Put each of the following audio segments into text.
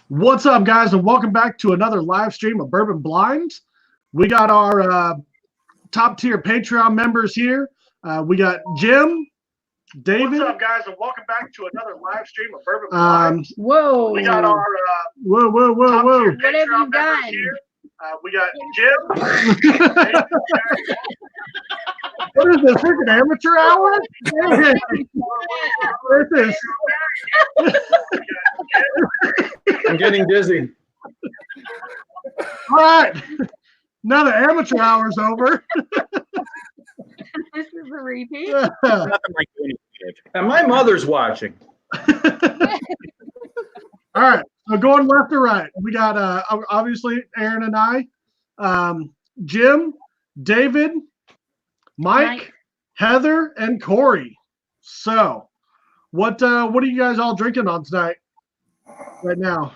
What's up, guys, and welcome back to another live stream of Bourbon Blinds. We got our top-tier Patreon members here. We got Jim, David. What's up, guys, and welcome back to another live stream of Bourbon Blinds. Whoa. We got our whoa. top-tier What have you Patreon members done? here. We got Jim. What is this, freaking amateur hour? This is I'm getting dizzy. all right. Now the amateur hour's over. This is a repeat. Nothing like doing it. And my mother's watching. All right, so going left to right, we got obviously Aaron and I, Jim, David, Mike, Heather, and Corey. So, what are you guys all drinking on tonight? Right now,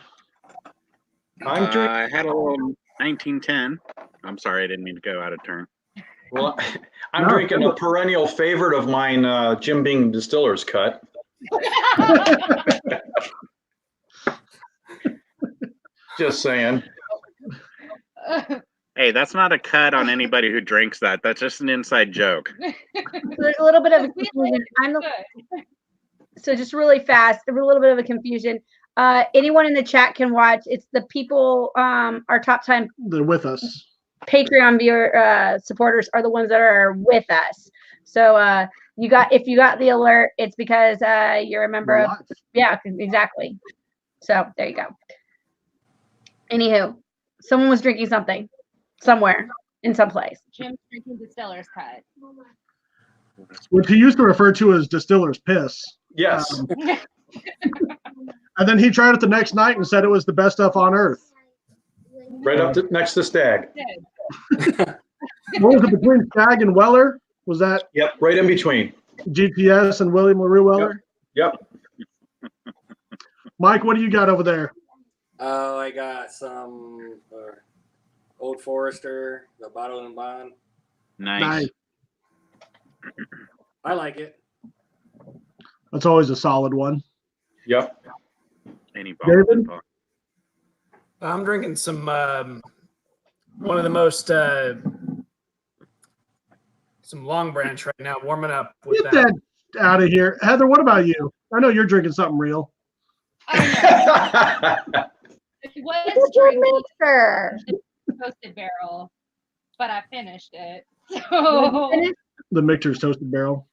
I'm drinking. I had a little 1910. I'm sorry, I didn't mean to go out of turn. Well, I'm drinking a perennial favorite of mine, Jim Beam Distiller's Cut. Just saying. Hey, that's not a cut on anybody who drinks that. That's just an inside joke. There's a little bit of a confusion. So just really fast, a little bit of a confusion. Anyone in the chat can watch. It's the people, our top time they're with us. Patreon viewer supporters are the ones that are with us. So if you got the alert, it's because you're a member of. Yeah, exactly. So there you go. Anywho, someone was drinking something somewhere in some place. Jim's drinking Distiller's Cut. Which he used to refer to as distiller's piss. Yes. And then he tried it the next night and said it was the best stuff on earth. Right up next to Stag. What was it between Stag and Weller? Was that? Yep, right in between. GPS and William LaRue Weller? Yep. Mike, what do you got over there? I got some Old Forester, the Bottle and Bond. Nice. I like it. That's always a solid one. Yep. Any David? I'm drinking some one of the most some Long Branch right now, warming up with Get that out of here. Heather, what about you? I know you're drinking something real. It was drinking Mixer. Toasted Barrel, but I finished it. So The Michter's Toasted Barrel.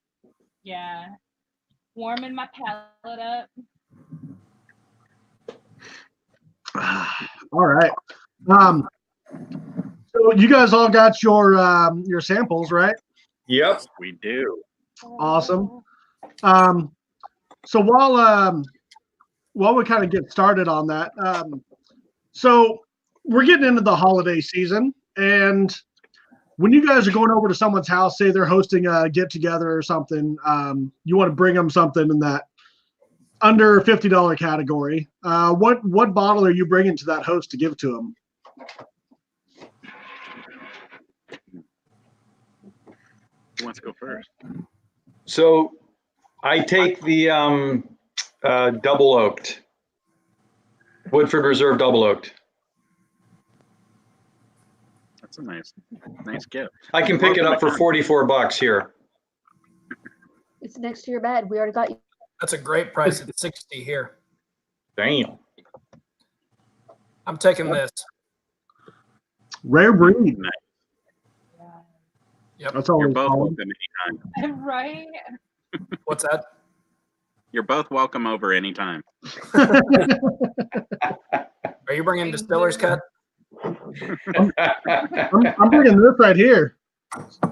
yeah, warming my palate up. All right. So you guys all got your samples, right? Yep. We do. Awesome. So while we kind of get started on that, so we're getting into the holiday season, and when you guys are going over to someone's house, say they're hosting a get together or something, you want to bring them something in that under $50 category. What bottle are you bringing to that host to give to them? Who wants to go first? So I take the double oaked. Woodford Reserve double oaked. That's a nice gift. I can pick it up for $44 here. It's next to your bed. We already got you. That's a great price at 60 here. Damn. I'm taking this. Rare breed. Nice. Yep. That's all. You're both welcome anytime. Right? What's that? You're both welcome over anytime. Are you bringing Distiller's Cut? I'm bringing this right here.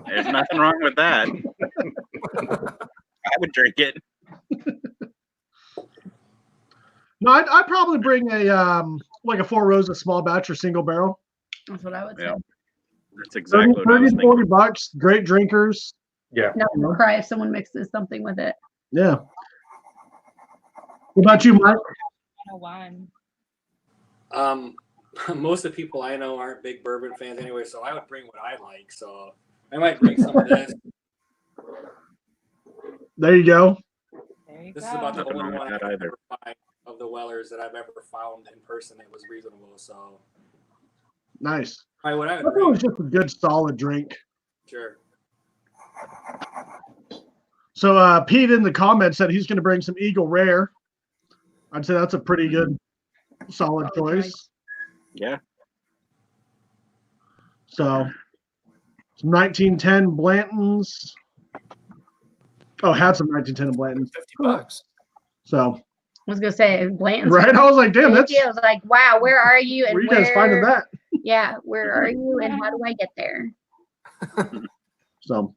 There's nothing wrong with that. I would drink it. No, I'd probably bring a like a Four Roses small batch or single barrel. That's what I would say. Yeah. That's exactly what I was thinking. 40 bucks, great drinkers. Yeah. Not gonna cry if someone mixes something with it. Yeah. What about you, Mike? Wine. Most of the people I know aren't big bourbon fans anyway, so I would bring what I like. So I might bring some of this. There you go. There you This go. is about the Nothing only wrong one with I've that either. ever find of the Wellers that I've ever found in person that was reasonable. So Nice. I would have I thought it was just a good solid drink. sure. So Pete in the comments said he's going to bring some Eagle Rare. I'd say that's a pretty good, solid choice. Yeah. So some 1910 Blantons. Oh, had some 1910 Blantons. $50. So I was gonna say Blanton's. right, I was like, damn, that's I was like, wow, where are you? And where you guys finding that? Yeah, where are you? And how do I get there? So,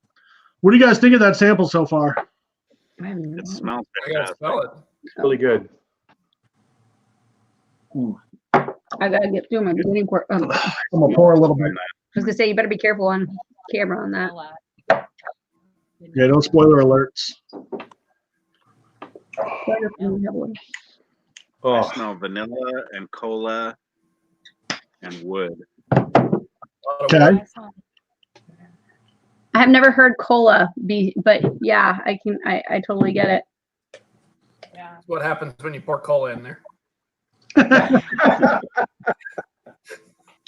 what do you guys think of that sample so far? It smells I gotta fantastic. smell it. Really good. I gotta get through my beginning court. I'm gonna pour a little bit. I was gonna say you better be careful on camera on that. Yeah, no spoiler alerts. I Oh, smell vanilla and cola and wood. Okay. I have never heard cola be, but yeah, I totally get it. Yeah. That's what happens when you pour cola in there.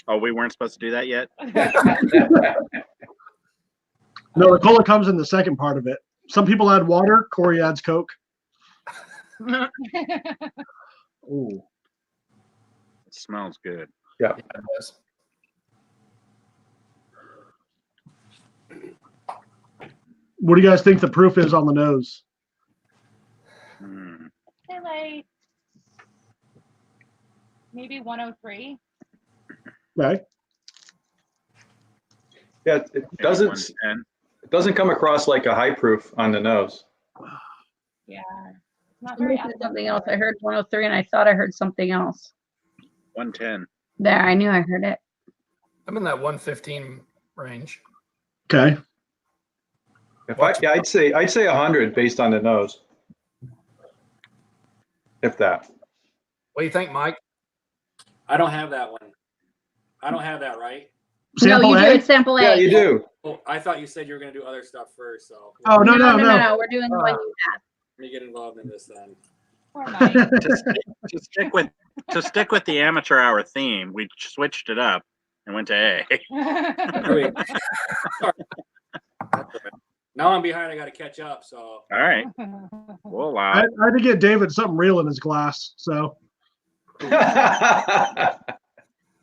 Oh, we weren't supposed to do that yet? No, the cola comes in the second part of it. Some people add water. Corey adds Coke. Ooh. It smells good. Yeah, it does. What do you guys think the proof is on the nose? Mm. Say like maybe 103. Okay. yeah, it doesn't come across like a high proof on the nose. Yeah. It's not Somebody very said something else. I heard 103 and I thought I heard something else. 110. There, I knew I heard it. I'm in that 115 range. Okay. I'd say 100 based on the nose. If that. What do you think, Mike? I don't have that one. I don't have that, right? Sample no, you A? do. It's sample A. Yeah, you do. Oh, I thought you said you were going to do other stuff first. So Oh, no. We're doing the one you have. let me get involved in this then. Poor Mike. To stick with the amateur hour theme, we switched it up and went to A. Wait. Now I'm behind. I got to catch up. So All right. We'll allow I it. had to get David something real in his glass. So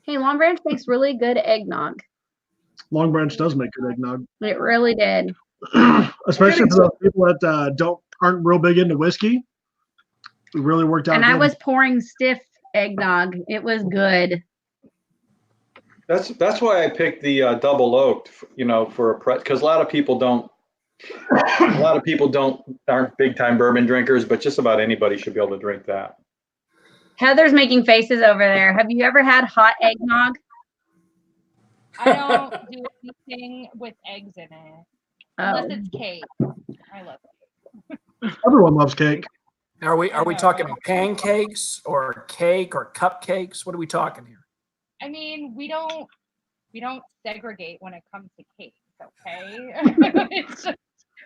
Hey, Long Branch makes really good eggnog. Long Branch does make good eggnog, It really did. especially for those people that aren't real big into whiskey. It really worked out. And I good. was pouring stiff eggnog. It was good. That's why I picked the double oaked, for a because a lot of people aren't big time bourbon drinkers, but just about anybody should be able to drink that. Heather's making faces over there. Have you ever had hot eggnog? I don't do anything with eggs in it. Unless Oh. it's cake. I love it. Everyone loves cake. Are we talking pancakes or cake or cupcakes? What are we talking here? I mean, we don't segregate when it comes to cakes, okay? It's just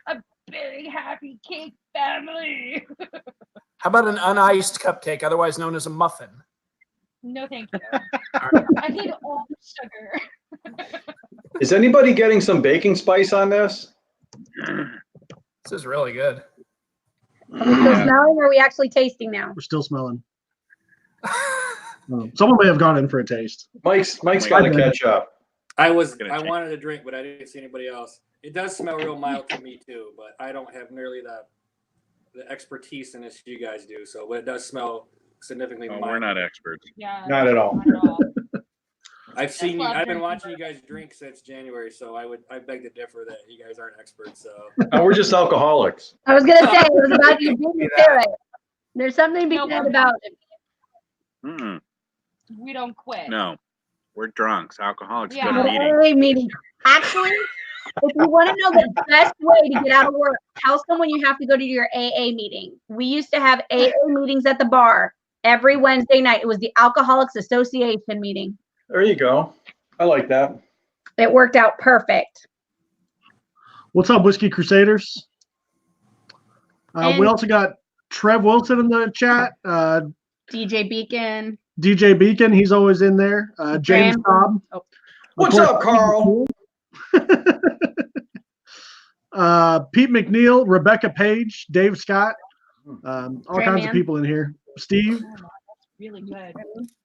a big happy cake family. How about an uniced cupcake, otherwise known as a muffin? No, thank you. I need all the sugar. Is anybody getting some baking spice on this? This is really good. Are we still smelling or are we actually tasting now? We're still smelling. Someone may have gone in for a taste. Mike's got to catch up. I Gonna change. wanted to drink, but I didn't see anybody else. It does smell real mild to me too, but I don't have nearly the expertise in this you guys do. So, but it does smell significantly Oh, mild. we're not experts. Yeah. Not at all. Not at all. I've been drinking watching you guys drink since January, so I beg to differ that you guys aren't experts. So No, we're just alcoholics. I was gonna say it was about you being spirit. There's something to be No, said we're about Mm-mm. We don't quit. No, we're drunks. Alcoholics Yeah. go to meetings. AA meeting. Actually, if you want to know the best way to get out of work, tell someone you have to go to your AA meeting. We used to have AA meetings at the bar every Wednesday night. It was the Alcoholics Association meeting. There you go. I like that. It worked out perfect. What's up, Whiskey Crusaders? We And- also got Trev Wilson in the chat. DJ Beacon. DJ Beacon, he's always in there. James Graham. Cobb. Oh. What's up, Carl? Pete McNeil, Rebecca Page, Dave Scott, all Great kinds man. of people in here. Steve. Oh, that's really good.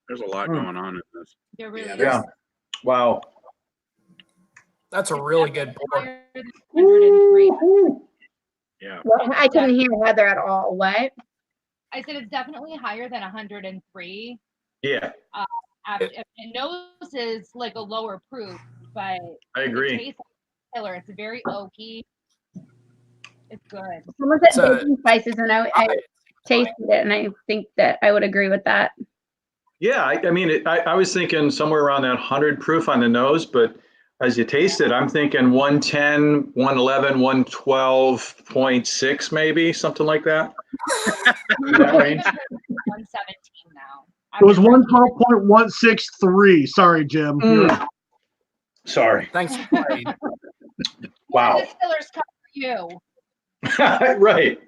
There's a lot going on in this. They're really Yeah. Wow. That's a really good board. higher than 103. Yeah. Well, I couldn't hear Heather at all. What? I said it's definitely higher than 103. Yeah, It knows is like a lower proof, but I it agree. tastes like killer. It's very oaky. It's good. Someone said It's a- baking spices, and I tasted it, and I think that I would agree with that. Yeah, I mean, I was thinking somewhere around that 100 proof on the nose, but as you taste it, I'm thinking 110, 111, 112.6 maybe, something like that. In that range. 117 now. It was 112.163. Sorry, Jim. Sorry. Thanks for playing. Wow. Distillers come for you. Right.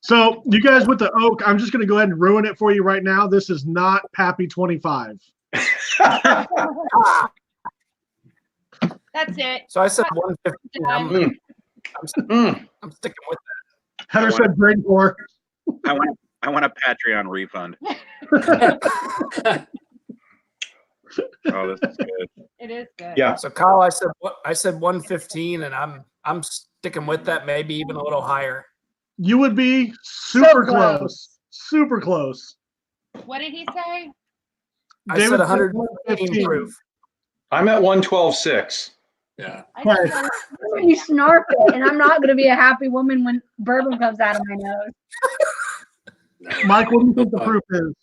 So you guys with the oak, I'm just going to go ahead and ruin it for you right now. This is not Pappy 25. That's it. So I said 115. I'm sticking with Heather said brain core. I want a Patreon refund. Oh, this is good. It is good. Yeah. that. So Kyle, I said 115, and I'm sticking with that. Maybe even a little higher. You would be super close. close. Super close. What did he say? I David said said 115 proof. I'm at 112.6. Yeah. I Okay. said You snark it, and I'm not going to be a happy woman when bourbon comes out of my nose. Mike, what do you think the proof is?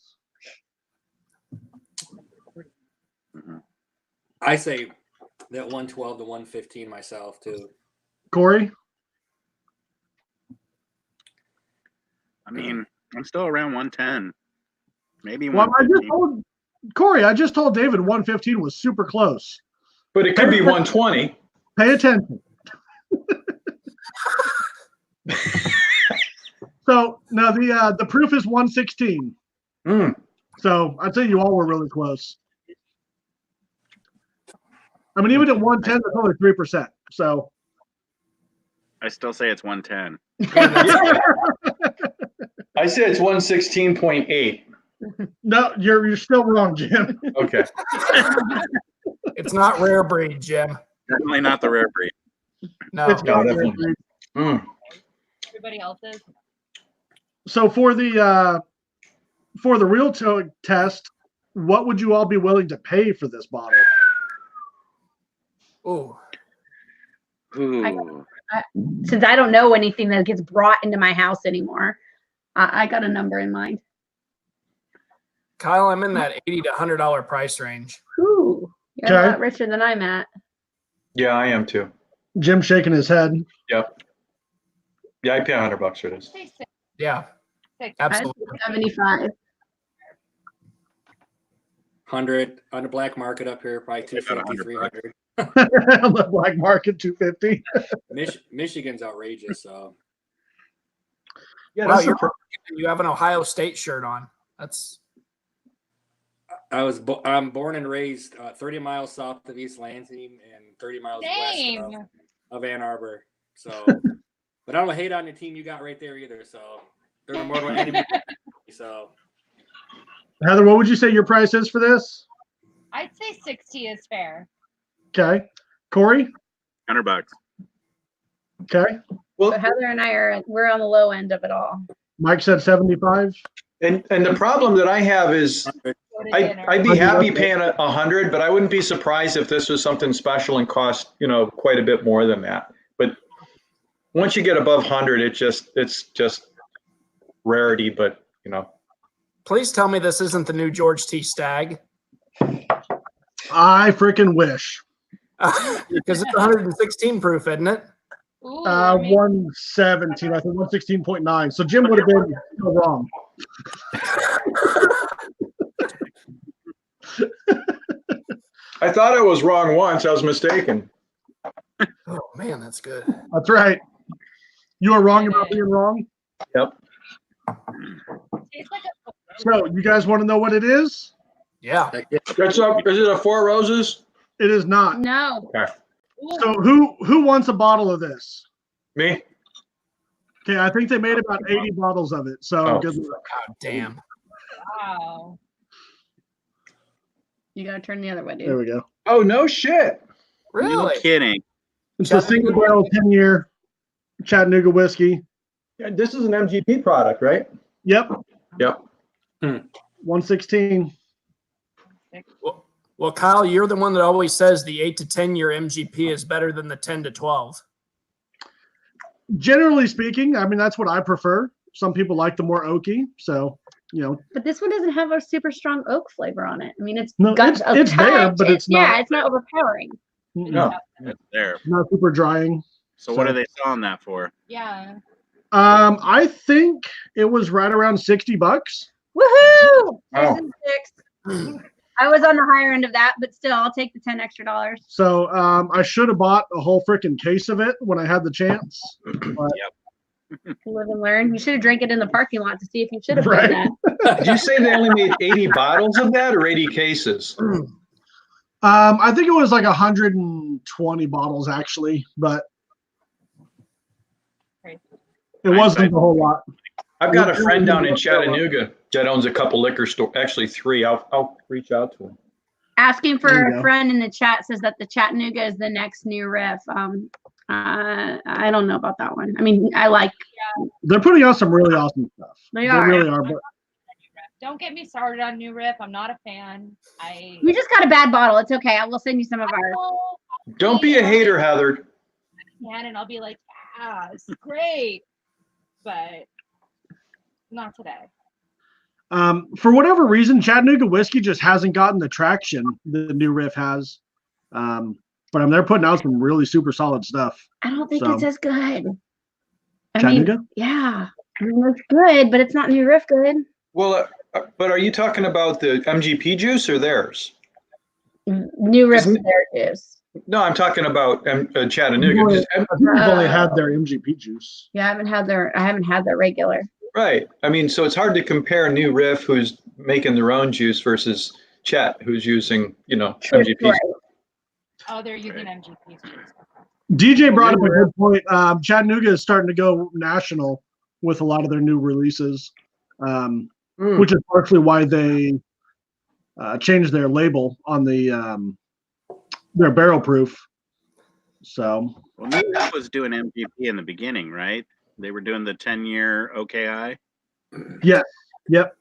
I say that 112 to 115 myself too. Corey? I mean, I'm still around 110. Maybe Well, I just 115. told Corey, I just told David 115 was super close. But it could be 120. Pay attention. So now the proof is 116. Mm. So I'd say you all were really close. I mean, even at 110, that's only 3%. So I still say it's 110. I said it's 116.8. no, you're still wrong, Jim. Okay. It's not rare breed, Jim. Definitely not the rare breed. No. It's not definitely. very big. Mm. everybody else's. So for the real test, what would you all be willing to pay for this bottle? Ooh. Ooh. Since I don't know anything that gets brought into my house anymore, I got a number in mind. Kyle, I'm in that $80 to $100 price range. Ooh, you're Okay. a lot richer than I'm at. Yeah, I am too. Jim shaking his head. Yep. Yeah, I pay $100 for this. Say six. Yeah, Six. absolutely. 75. 100 on the black market up here, probably About 250, 100 300. On the black market, 250. Michigan's outrageous, so Yeah, Wow, that's the you have an Ohio State shirt on. That's I'm born and raised 30 miles south of East Lansing and 30 miles Same. west of Ann Arbor. So, but I don't hate on the team you got right there either. So they're the mortal enemy. So Heather, what would you say your price is for this? I'd say 60 is fair. Okay. Corey? $100. Okay. well, But Heather and we're on the low end of it all. Mike said 75. and the problem that I have is Go to dinner. I'd be happy paying 100, but I wouldn't be surprised if this was something special and cost, quite a bit more than that. But once you get above 100, it's just rarity, but Please tell me this isn't the new George T. Stagg. I freaking wish. Because it's 116 proof, isn't it? Ooh, I mean, 117, I think 116.9. So Jim would have been so wrong. I thought I was wrong once. I was mistaken. Oh man, that's good. That's right. You are wrong about being wrong. Yep. Tastes like a So you guys want to know what it is? Yeah. Is it a Four Roses? It is not. No. Okay. So who wants a bottle of this? Me? Okay, I think they made about 80 bottles of it. So Oh. good luck. God damn. Wow. You gotta turn the other way, There dude. we go. Oh, no shit. No Really? kidding. It's a single barrel 10-year Chattanooga whiskey. Yeah, this is an MGP product, right? Yep, Yep. 116. Well, Kyle, you're the one that always says the 8 to 10 year MGP is better than the 10 to 12. Generally speaking, I mean that's what I prefer. Some people like the more oaky, so you know. But this one doesn't have a super strong oak flavor on it. I mean, it's No, got a it's there, touch. but it's not. Yeah, it's not overpowering. No. It's there. Not super drying. So what are they selling that for? Yeah. I think it was right around $60. Woohoo! There's Oh. some six. I was on the higher end of that, but still, I'll take the $10 extra. So I should have bought a whole freaking case of it when I had the chance. But, Live and learn. You should have drank it in the parking lot to see if you should have Right. done that. Did you say they only made 80 bottles of that or 80 cases? I think it was like 120 bottles actually, but Great. it wasn't a whole lot. I've got a friend down in Chattanooga that owns a couple liquor stores, actually 3. I'll reach out to him. Asking There for you a go. friend in the chat says that the Chattanooga is the next new riff. I don't know about that one. I mean, I like They're putting out some really awesome stuff. they They are. really are. But Don't get me started on New Riff. I'm not a fan. We just got a bad bottle. It's okay. I will send you some of ours. Don't be a hater, Heather. And I'll be like, yeah, it's great, but not today. for whatever reason, Chattanooga whiskey just hasn't gotten the traction the new riff has. But they're putting out some really super solid stuff. I don't think So- it's as good. I mean, Chattanooga? yeah. I mean, it's good, but it's not new riff good. Well, but are you talking about the MGP juice or theirs? New riff Isn't- there is. No, I'm talking about Chattanooga. Just- I think we've only had their MGP juice. Yeah, I haven't had their regular. right. I mean, so it's hard to compare New Riff, who's making their own juice, versus Chet, who's using, MGP. Right. Oh, they're using MGP's juice. DJ brought up a good point. Chattanooga is starting to go national with a lot of their new releases, which is partially why they changed their label on their barrel proof. So, Well, New York was doing MGP in the beginning, right? They were doing the 10-year OKI. yeah, yep,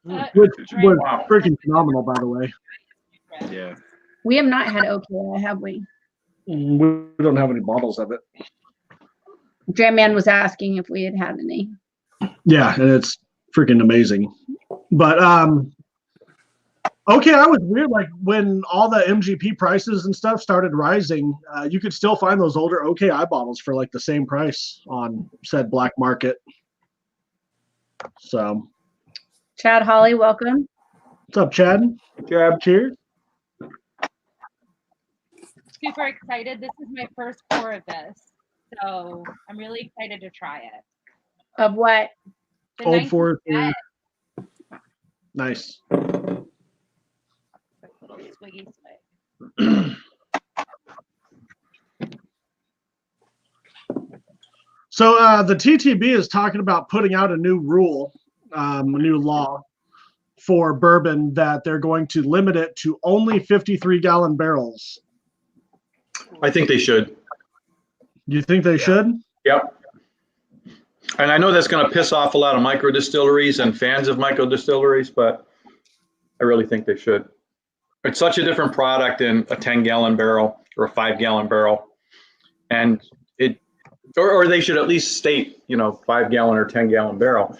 which was freaking phenomenal, by the way. Yeah. We have not had OKI, have we? We don't have any bottles of it. Jam Man was asking if we had had any. Yeah, and it's freaking amazing. But okay, I was weird. Like when all the MGP prices and stuff started rising, you could still find those older OKI bottles for like the same price on said black market. So, Chad Holly, welcome. what's up, Chad? Jab. Cheers. Super excited. This is my first pour of this. So I'm really excited to try it. Of what? The Old 19 Forest. Vet. Nice. Quick little swiggy swig. So the TTB is talking about putting out a new rule, a new law for bourbon that they're going to limit it to only 53-gallon barrels. I think they should. Do you think they should? Yep. And I know that's going to piss off a lot of micro distilleries and fans of micro distilleries, but I really think they should. It's such a different product in a 10-gallon barrel or a 5-gallon barrel. And or they should at least state, 5-gallon or 10-gallon barrel.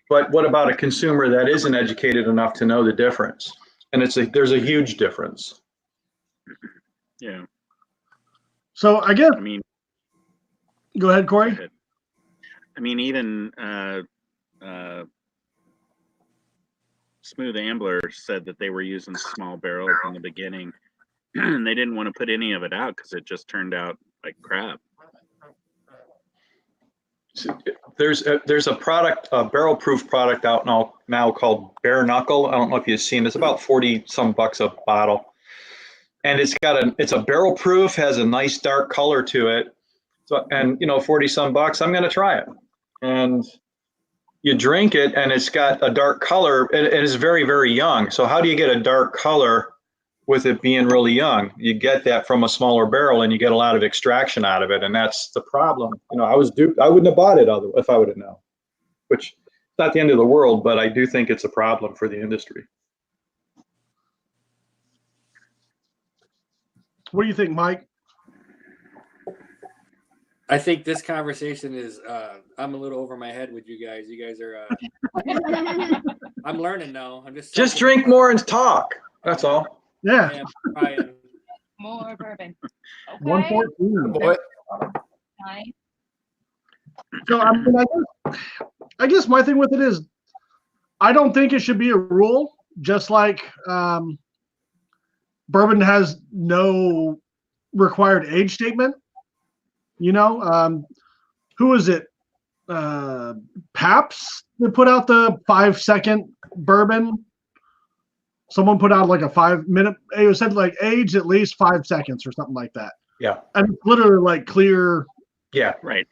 But what about a consumer that isn't educated enough to know the difference? And there's a huge difference. Yeah. So I guess, I mean, go ahead, Corey. even Smooth Ambler said that they were using small barrels in the beginning, and they didn't want to put any of it out because it just turned out like crap. there's a product, a barrel proof product out now called Bare Knuckle. I don't know if you've seen it. It's about 40 some bucks a bottle. And it's a barrel proof, has a nice dark color to it. So, and 40 some bucks, I'm going to try it. And you drink it and it's got a dark color. It is very, very young. So how do you get a dark color with it being really young? You get that from a smaller barrel and you get a lot of extraction out of it. And that's the problem. I was duped. I wouldn't have bought it if I would have known, which is not the end of the world, but I do think it's a problem for the industry. What do you think, Mike? I think this conversation is, I'm a little over my head with you guys. You guys are, I'm learning now. I'm just drink more and talk. That's all. Yeah. More bourbon. Okay. 114. Boy. Nice. So I guess my thing with it is, I don't think it should be a rule. Just like bourbon has no required age statement. Who is it? Pabst that put out the 5-second bourbon. Someone put out like a 5-minute. It said like age at least 5 seconds or something like that. Yeah. And literally like clear. Yeah. Right.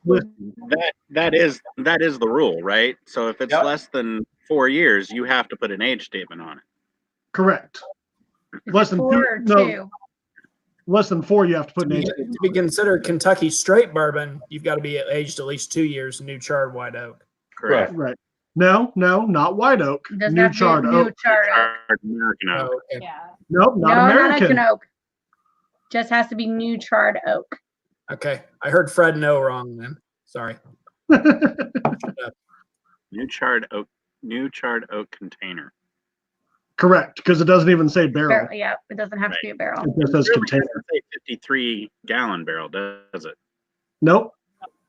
That is the rule, right? So if it's less than 4 years, you have to put an age statement on it. Correct. Less than 4 two. or 2. No, less than 4, you have to put an age. To be considered Kentucky straight bourbon, you've got to be aged at least 2 years, new charred white oak. Correct. Right. No, not white oak. It doesn't New have to be charred new oak. charred oak. American oak. Oh, okay. Yeah. Nope, not No, American. not oak. Just has to be new charred oak. Okay. I heard Fred no wrong then. Sorry. New charred oak container. Correct, because it doesn't even say barrel. Yeah, it doesn't have to be a barrel. It just says Really container. doesn't say 53 gallon barrel, does it? Nope.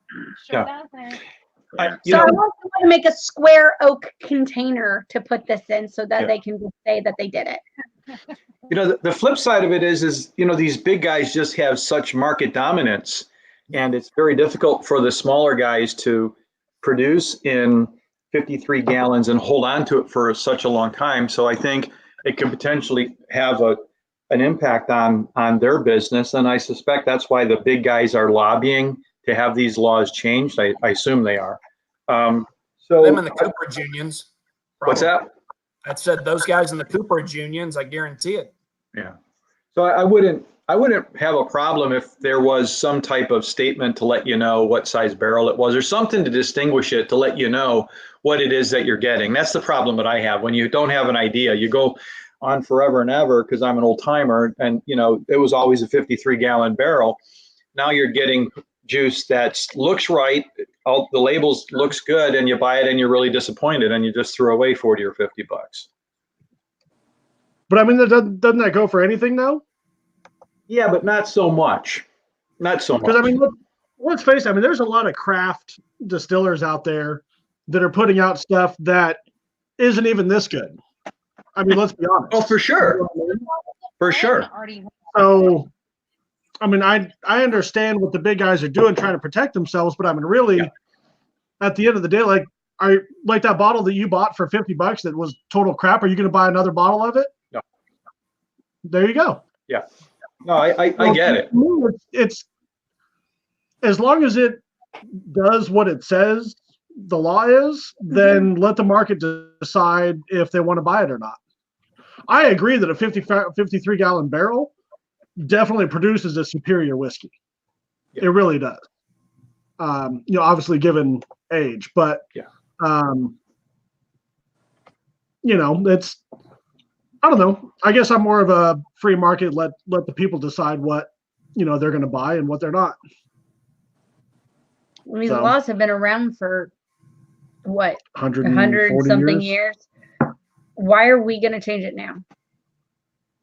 Sure Yeah. doesn't. So I want someone to make a square oak container to put this in so that they can just say that they did it. The flip side of it is these big guys just have such market dominance, and it's very difficult for the smaller guys to produce in 53 gallons and hold on to it for such a long time. So I think it could potentially have an impact on their business. And I suspect that's why the big guys are lobbying to have these laws changed. I assume they are. So Them and the Cooperage unions. What's that? I said those guys in the Cooperage unions, I guarantee it. Yeah. So I wouldn't have a problem if there was some type of statement to let you know what size barrel it was, or something to distinguish it, to let you know what it is that you're getting. That's the problem that I have. When you don't have an idea, you go on forever and ever, because I'm an old timer, and it was always a 53-gallon barrel. Now you're getting juice that looks right, all the labels looks good, and you buy it and you're really disappointed, and you just throw away 40 or 50 bucks. But I mean, doesn't that go for anything now? Yeah, but not so much. Not so much. Because I mean, let's face it. I mean, there's a lot of craft distillers out there that are putting out stuff that isn't even this good. I mean, let's be honest. Oh, for sure. For sure. So, I mean, I understand what the big guys are doing, trying to protect themselves, but I mean, really, at the end of the day, like that bottle that you bought for 50 bucks that was total crap, are you going to buy another bottle of it? No. There you go. Yeah. No, I get it. It's as long as it does what it says the law is, then let the market decide if they want to buy it or not. I agree that a 53-gallon barrel definitely produces a superior whiskey. Yeah. It really does. Obviously given age, but it's, I don't know. I guess I'm more of a free market. Let the people decide what they're going to buy and what they're not. These laws have been around for what, 100 something years. Why are we going to change it now?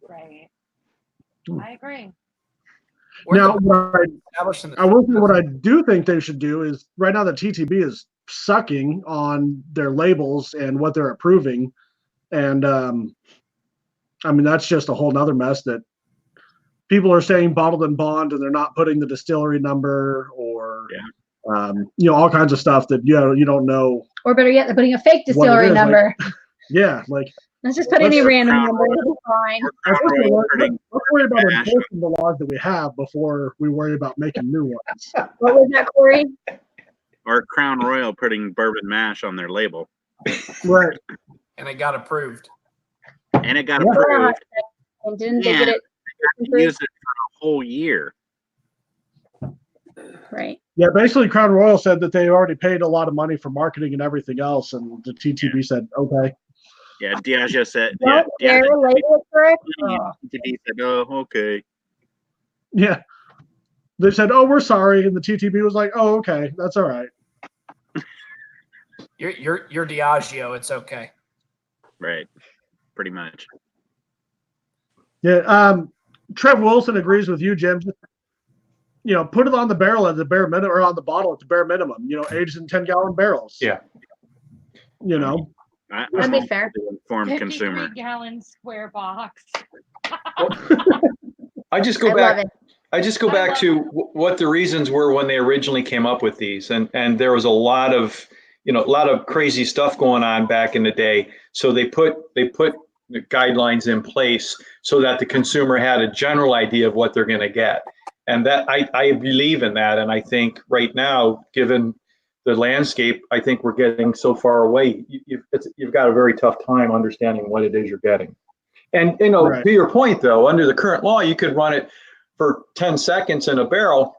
Right. I agree. Now, what I do think they should do is, right now the TTB is sucking on their labels and what they're approving, and I mean, that's just a whole nother mess that people are saying bottled and bond, and they're not putting the distillery number, or all kinds of stuff that you don't know. Or better yet, they're putting a fake distillery is, number. Yeah, like Let's just put any random number. It'll be fine. Let's worry about enforcing the laws that we have before we worry about making new ones. What was that, Corey? Or Crown Royal putting bourbon mash on their label. Right. And it got approved. And it got approved. And didn't they Yeah. get it? Use it for a whole year. Right. Yeah, basically Crown Royal said that they already paid a lot of money for marketing and everything else, and the TTB said, okay. Yeah, Diageo said, Don't dare label it correct. TTB said, oh, okay. Yeah. They said, oh, we're sorry. And the TTB was like, oh, okay, that's all right. You're Diageo, it's okay. Right. Pretty much. Yeah. Trev Wilson agrees with you, Jim. Put it on the barrel at the bare minimum, or on the bottle at the bare minimum, aged in 10-gallon barrels. Yeah. That'd be fair. Informed consumer. 53-gallon square box. I just go back to what the reasons were when they originally came up with these, and there was a lot of crazy stuff going on back in the day. So they put the guidelines in place so that the consumer had a general idea of what they're going to get, and that I believe in that. And I think right now, given the landscape, I think we're getting so far away. You've got a very tough time understanding what it is you're getting. And Right. To your point, though, under the current law, you could run it for 10 seconds in a barrel,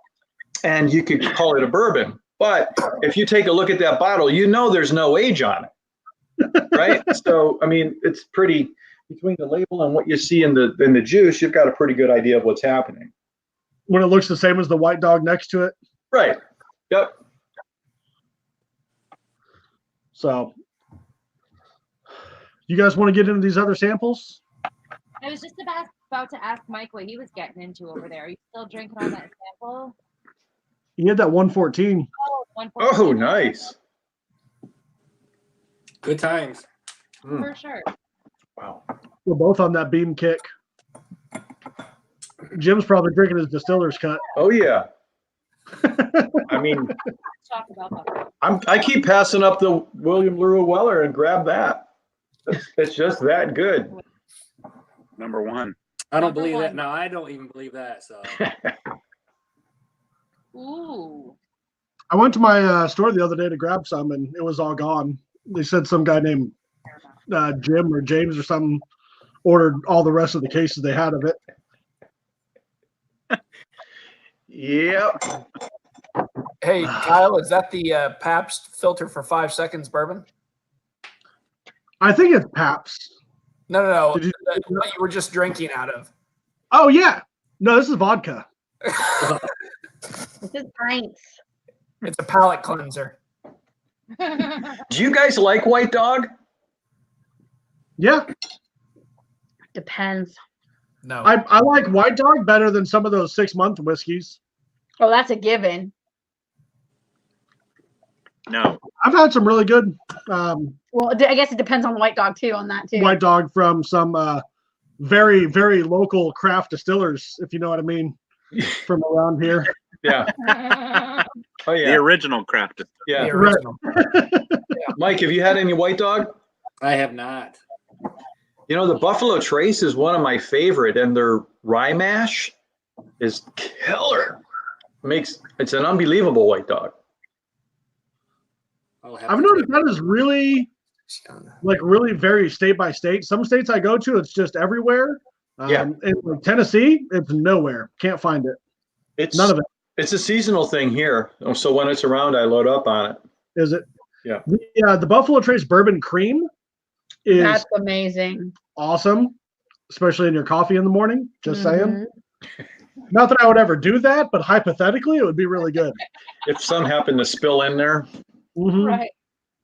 and you could call it a bourbon. But if you take a look at that bottle, there's no age on it, right? So I mean, it's pretty between the label and what you see in the juice. You've got a pretty good idea of what's happening. When it looks the same as the white dog next to it. Right. Yep. So, you guys want to get into these other samples? I was just about to ask Mike what he was getting into over there. Are you still drinking on that sample? He had that 114. Oh, 114. Oh, nice. Good times. For sure. Wow. We're both on that beam kick. Jim's probably drinking his distiller's cut. Oh yeah. I mean, Let's talk about that. I keep passing up the William LaRue Weller and grab that. It's just that good. Number one. I don't Number believe that. one. No, I don't even believe that. So Ooh. I went to my store the other day to grab some, and it was all gone. They said some guy named Jim or James or something ordered all the rest of the cases they had of it. Yep. Hey, Kyle, is that the Pabst filter for 5 seconds bourbon? I think it's Pabst. No. Did you- What you were just drinking out of. Oh yeah. No, this is vodka. This is pints. It's a palate cleanser. Do you guys like White Dog? Yeah. Depends. No. I like White Dog better than some of those 6-month whiskeys. Oh, that's a given. No. I've had some really good Well, I guess it depends on the white dog too. On that too. White Dog from some very, very local craft distillers, if you know what I mean, from around here. Yeah. Oh The yeah. original craft distiller. Yeah. The original. Mike, have you had any White Dog? I have not. The Buffalo Trace is one of my favorite, and their rye mash is killer. It's an unbelievable White Dog. I've noticed that is really very state by state. Some states I go to, it's just everywhere. In like Tennessee, it's nowhere. Can't find it. It's none of it. It's a seasonal thing here. So when it's around, I load up on it. Is it? Yeah. The Buffalo Trace Bourbon Cream is That's amazing. awesome, especially in your coffee in the morning. Just saying. Mhm. Not that I would ever do that, but hypothetically, it would be really good. If some happen to spill in there. Mhm. Right.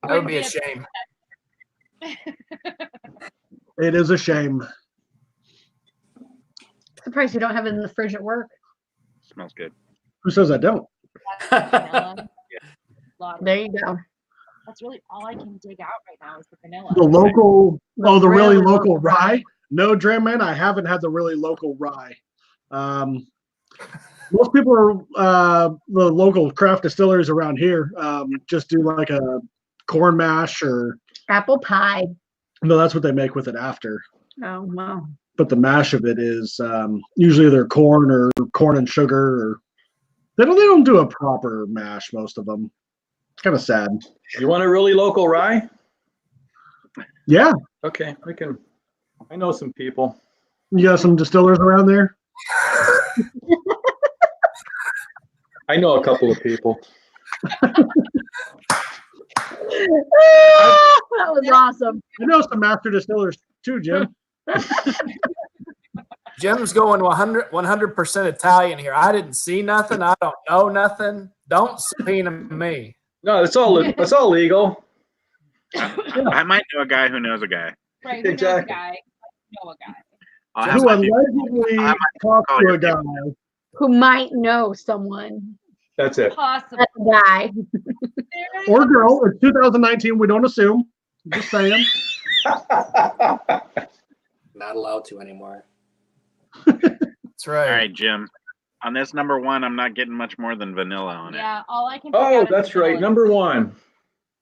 That would be a shame. It is a shame. Surprised you don't have it in the fridge at work. Smells good. Who says I don't? Vanilla. There you go. That's really all I can dig out right now is the vanilla. The local, the really really local local rye. No, Dram Man, I haven't had the really local rye. Most people are the local craft distillers around here just do like a corn mash or Apple pie. no, that's what they make with it after. Oh, wow. But the mash of it is usually either corn or corn and sugar, or they don't do a proper mash. Most of them. It's kind of sad. You want a really local rye? Yeah, Okay, I know some people. you got some distillers around there. I know a couple of people. That was awesome. I know some master distillers too, Jim. Jim's going 100% Italian here. I didn't see nothing. I don't know nothing. Don't subpoena me. No, it's all legal. I might know a guy who knows a guy. Right. Who knows a Exactly. guy? Know a guy. I'll have Who my people- allegedly I might talked call to your a guy. Who might know someone. That's it. Possible. That's a guy. Or girl. It's 2019. We don't assume. Just saying. Not allowed to anymore. That's right. All right, Jim. On this number one, I'm not getting much more than vanilla on it. Yeah, all I can. Oh, that's right. Number one.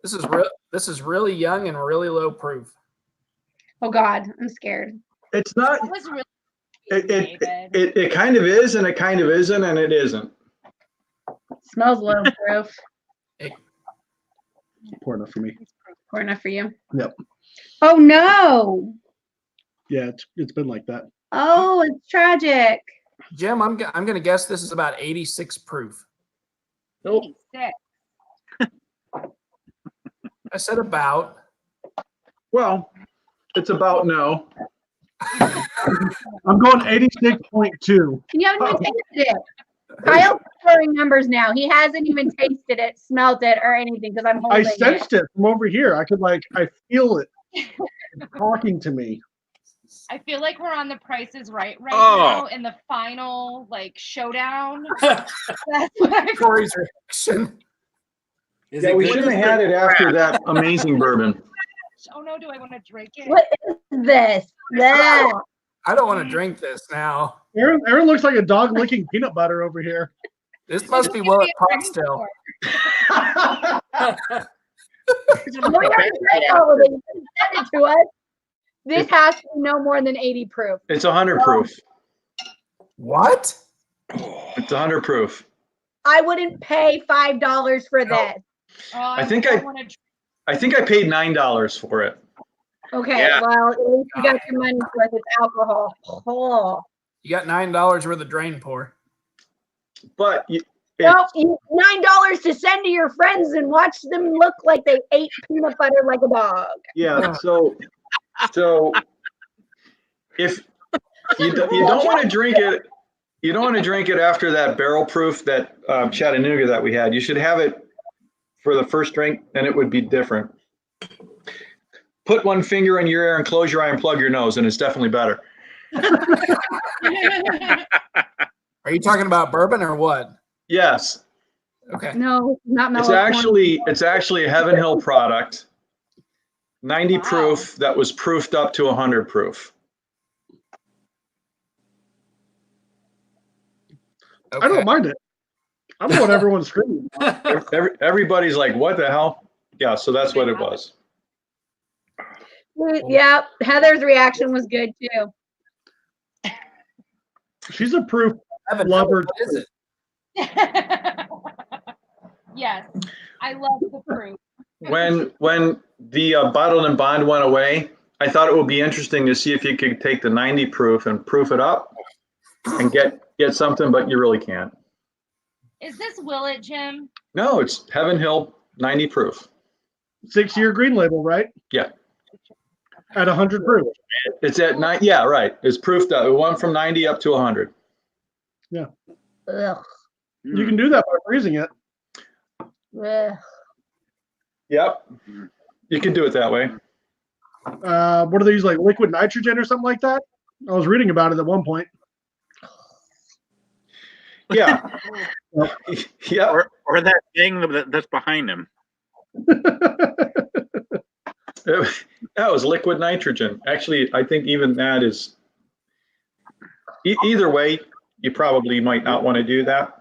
This is really young and really low proof. Oh God, I'm scared. It's not. That was really It David. it kind of is, and it kind of isn't, and it isn't. Smells low proof. Poor enough for me. Poor enough for you. Yep. Oh no. Yeah, it's been like that. Oh, it's tragic. Jim, I'm gonna guess this is about 86 proof. Nope. 86. I said about. Well, it's about no. I'm going 86.2. You haven't even tasted it. Kyle's throwing numbers now. He hasn't even tasted it, smelt it, or anything because I'm I holding it. sensed it from over here. I feel it. It's talking to me. I feel like we're on the prices right Oh. now in the final showdown. That's what I feel. Corey's reaction. Is Yeah, it we good? shouldn't have had it after that amazing bourbon. Oh no, do I want to drink it? What is this? Yeah. I don't want to drink this now. Aaron looks like a dog licking peanut butter over here. This must be Willet pot still. We already drank all of it. You didn't send it to us. This has to be no more than 80 proof. It's 100 proof. What? It's 100 proof. I wouldn't pay $5 for this. Oh, I think don't wanna drink. I think I paid $9 for it. Okay, Yeah. well, at least you got your money's worth. It's alcohol. Oh. You got $9 worth of drain pour. But Well, $9 to send to your friends and watch them look like they ate peanut butter like a dog. yeah, so if you don't want to drink it, you don't want to drink it after that barrel proof that Chattanooga that we had. You should have it for the first drink, and it would be different. Put one finger in your ear and close your eye and plug your nose, and it's definitely better. Are you talking about bourbon or what? Yes, Okay. No, not mellow. it's actually a Heaven Hill product, 90 Wow. proof that was proofed up to 100 proof. Okay. I don't mind it. I'm what everyone's screaming about. Everybody's like, "What the hell?" Yeah, so that's what it was. Yeah, Heather's reaction was good too. She's a proof Evan, lover. what is it? Yes, I love the fruit. When the bottled and bond went away, I thought it would be interesting to see if you could take the 90 proof and proof it up and get something, but you really can't. Is this Willet, Jim? No, it's Heaven Hill 90 proof. 6-year green label, right? Yeah. At 100 proof. It's at 9. Yeah, right. It's proofed up. It went from 90 up to 100. Ugh. You can do that by freezing it. Ugh. Yep. You can do it that way. What do they use, like liquid nitrogen or something like that? I was reading about it at one point. Yeah. Yeah. Or that thing that's behind him. That was liquid nitrogen. Actually, I think even that is either way, you probably might not want to do that.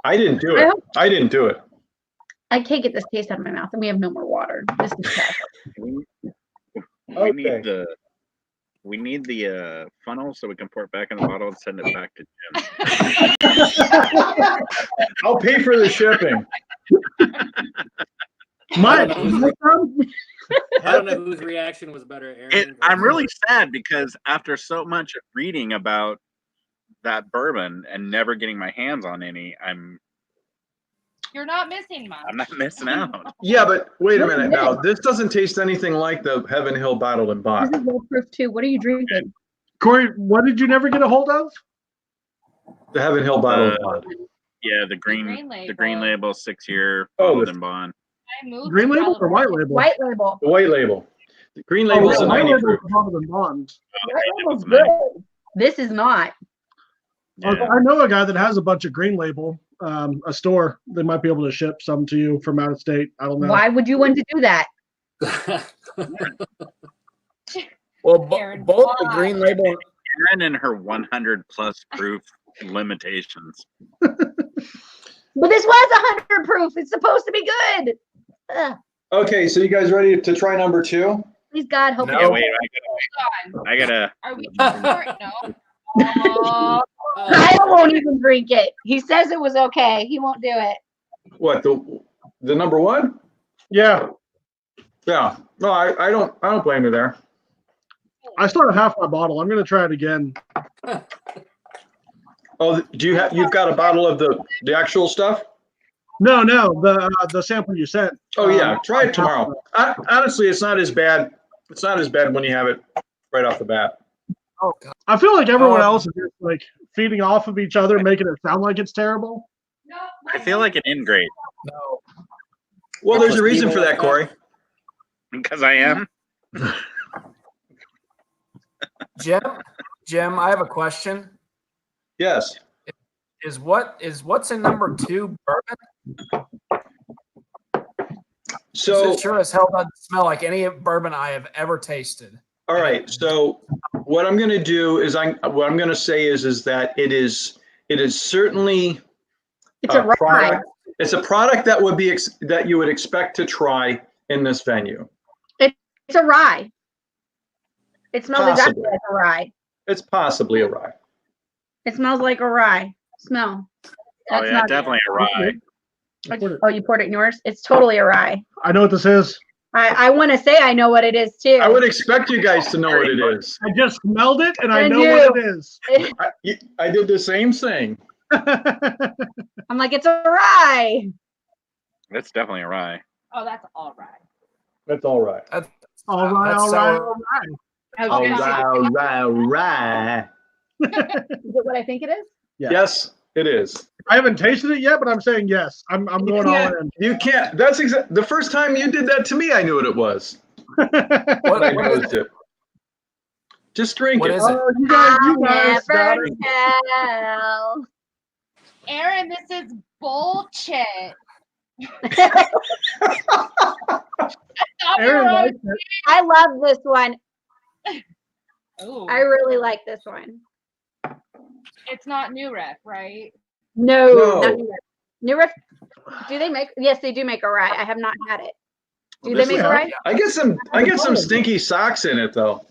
I didn't do it. I didn't do it. I can't get this taste out of my mouth, and we have no more water. This is trash. We need the funnel so we can pour it back in the bottle and send it back to Jim. I'll pay for the shipping. Mike, I don't know whose reaction was better, Aaron. I'm really sad because after so much reading about that bourbon and never getting my hands on any, You're not missing much. I'm not missing out. Yeah, but wait a minute now. This doesn't taste anything like the Heaven Hill Bottled and Bond. This is low proof too. What are you drinking? Corey, what did you never get a hold of? The Heaven Hill Bottled and Bond. Yeah, the green label 6-year Oh, and Bond. Green label or white label? White label. The white label. The green label is a 90 proof. White label's good. This is not. Yeah. I know a guy that has a bunch of green label, a store. They might be able to ship some to you from out of state. I don't know. Why would you want to do that? Well, both the green label. Aaron and her 100+ proof limitations. But this was 100 proof. It's supposed to be good. Ugh. Okay, so you guys ready to try number 2? Please God, hope Yeah, you wait, I gotta. Are we no? Kyle won't even drink it. He says it was okay. He won't do it. What, the number 1? Yeah, Yeah. No, I don't blame you there. I still have half my bottle. I'm going to try it again. Oh, you've got a bottle of the actual stuff? No, the sample you sent. Oh yeah, try it tomorrow. Honestly, it's not as bad. It's not as bad when you have it right off the bat. Oh God. I feel like everyone else is just like feeding off of each other, making it sound like it's terrible. I feel like an ingrate No. Well, there's a reason for that, Corey. because I am. Jim, I have a question. Yes. Is what's in number 2 bourbon? So It sure as hell doesn't smell like any bourbon I have ever tasted. all right. So what I'm going to do is what I'm going to say is that it is certainly It's a rye. product. It's a product that would be that you would expect to try in this venue. It's a rye. It smells exactly Possibly. like a rye. It's possibly a rye. It smells like a rye. Smell. Oh That's yeah, not definitely a rye. Oh, you poured it in yours? It's totally a rye. I know what this is. I want to say I know what it is too. I would expect you guys to know what it is. I just smelled it and I And know what it is. I did the same thing. I'm like, it's a rye. That's definitely a rye. Oh, that's all right. That's all right. All right, That's all right, sour. all right. I was All gonna say- right, all right, all right. Is it what I think it is? Yeah. Yes, it is. I haven't tasted it yet, but I'm saying yes. I'm going all in. You can't. That's the first time you did that to me. I knew what it was. What I is noticed it? it. Just drink What it. is it? Oh, you guys I'll got never it. tell. Aaron, this is bullshit. Aaron likes it. I love this one. Ooh, I really like this one. it's not new ref, right? No, No. not New Riff. New Riff. Do they make? Yes, they do make a rye. I have not had it. Do This they make is- a rye? I get some stinky socks in it though.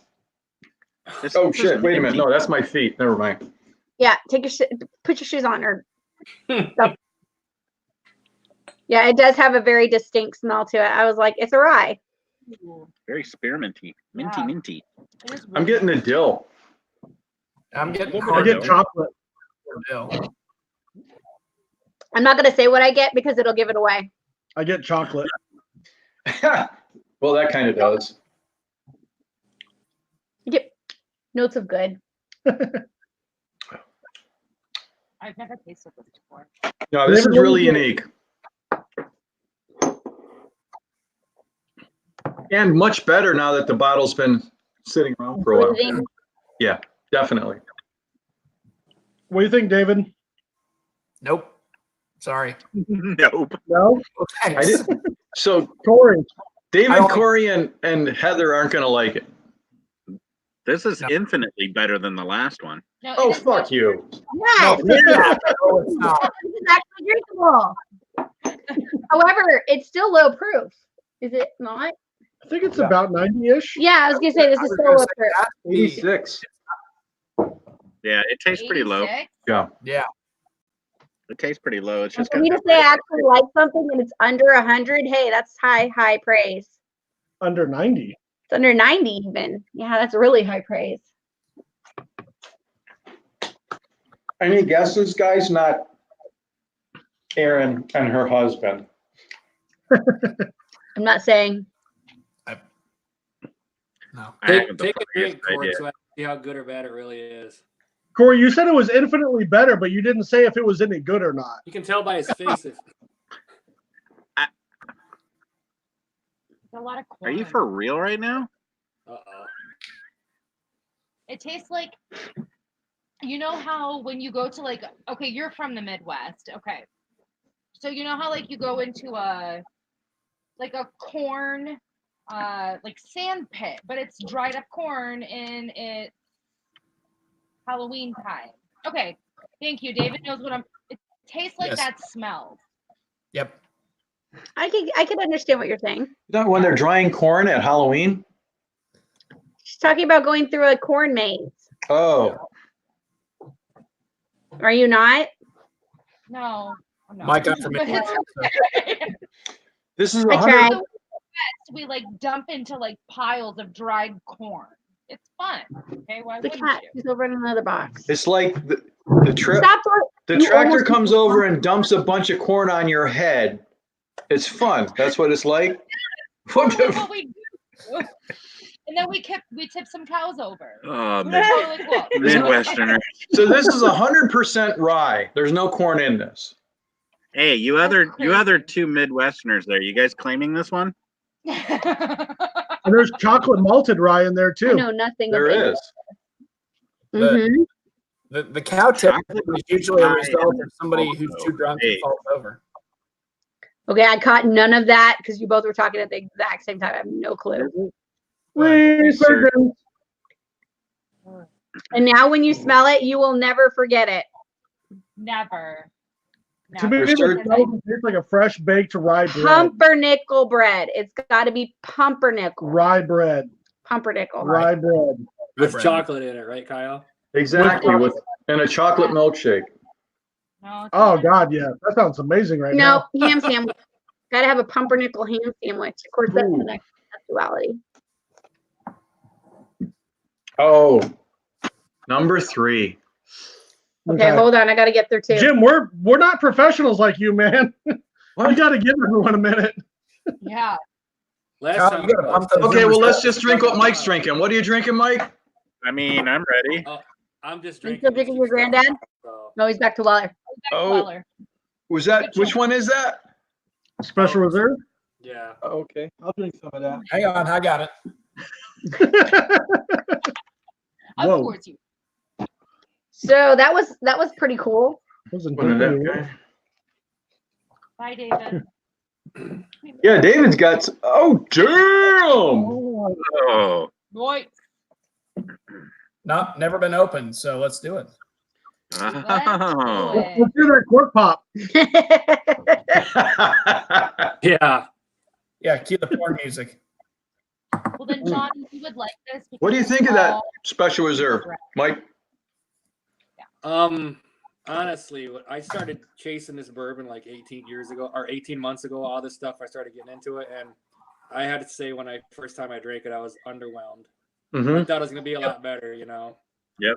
This- Oh this shit! is Wait a minute. minty. No, that's my feet. Never mind. Yeah, put your shoes on or. Go. Yeah, it does have a very distinct smell to it. I was like, it's a rye. Ooh, Very spearminty, minty, Yeah. minty. it is I'm really getting the dill. I'm getting I get chocolate. chocolate. I'm not gonna say what I get because it'll give it away. I get chocolate. Well, that kind of does. You get notes of good. I've never tasted this before. No, this is really unique. And much better now that the bottle's been sitting around for a while. Breathing. Yeah, definitely. What do you think, David? Nope. Sorry. Nope. No? Well, I thanks. did. So Corey. David, I don't like- Corey, and Heather aren't going to like it. This is infinitely better than the last one. No, Oh, it is fuck not. you. Yes, No, it's not. this is actually drinkable. However, it's still low proof. Is it not? I think it's about 90-ish. Yeah, I was gonna say this is still low proof. 86. Yeah, it tastes pretty low. 86? Yeah. Yeah. It tastes pretty low. It's And just for got me to that say I nice- actually like something and it's under 100, hey, that's high praise. Under 90. It's under 90 even. Yeah, that's really high praise. Any guesses, guys? Not Erin and her husband. I'm not saying. No. I haven't the Take a funniest drink, Corey, idea. so I can see how good or bad it really is. Corey, you said it was infinitely better, but you didn't say if it was any good or not. You can tell by his face. It's a lot of Are corn. you for real right now? Uh-oh. It tastes like, you know how when you go to like, okay, you're from the Midwest, okay. So you know how like you go into a corn, like sand pit, but it's dried up corn and it's Halloween time. Okay, thank you. David knows what it tastes like. Yes. That smell. Yep. I could understand what you're saying. Not when they're drying corn at Halloween? She's talking about going through a corn maze. Oh. Are you not? No. I'm not. Mike got from But it's This is I 100. tried. So we like dump into like piles of dried corn. It's fun. Okay, why The wouldn't cat. you? She's over in another box. It's like the Stop. the You tractor almost- comes over and dumps a bunch of corn on your head. It's fun. That's what it's like. What Totally the- what we do. And then we tip some cows over. Oh, Totally cool. Midwesterner. So this is 100% rye. There's no corn in this. Hey, you other two Midwesterners there. You guys claiming this one? And there's chocolate malted rye in there I too. know nothing There of it. is. Mhm. The cow tip is usually a Chocolate result pie of somebody and who's also too drunk and egg. falls over. Okay, I caught none of that because you both were talking at the exact same time. I have no clue. Resurgence. And now when you smell it, you will never forget it. Never. To me, it Resurgence. tastes like a fresh baked rye bread. Pumpernickel bread. It's got to be pumpernickel. Rye bread. Pumpernickel. Rye bread. With Bread. chocolate in it, right, Kyle? Exactly. And a chocolate milkshake. No, it's Oh not. God, yeah, that sounds amazing right No, now. ham sandwich. Got to have a pumpernickel ham sandwich. Of course, that's Ooh. the next sexuality. Oh, number 3. Okay, hold on. I got to get through two. Jim, we're not professionals like you, man. What? You got to give everyone a minute. Yeah. Last Kyle, time you gotta pump those Okay, well, numbers let's up. just drink what Mike's drinking. What are you drinking, Mike? I mean, I'm ready. I'm just You drinking. still drinking your granddad? So, No, he's back to Waller. Oh. Weller. Was that, which one is that? Special reserve. yeah. Okay, I'll drink some of that. Hang on, I got it. Of Whoa. course you. So that was pretty cool. Wasn't What is that drinking. guy? Bye, David. Yeah, David's got. Oh, damn! Oh, Boy. No, never been opened, so let's do it. oh. Let's do that cork pop. Yeah. Yeah, cue the porn music. Well, then, John, you would like this. What do you because think of that all- special reserve, Mike? Honestly, I started chasing this bourbon like 18 months ago. All this stuff, I started getting into it, and I had to say, when first time I drank it, I was underwhelmed. Mm-hmm. I thought it was gonna be a lot better, you know. Yep.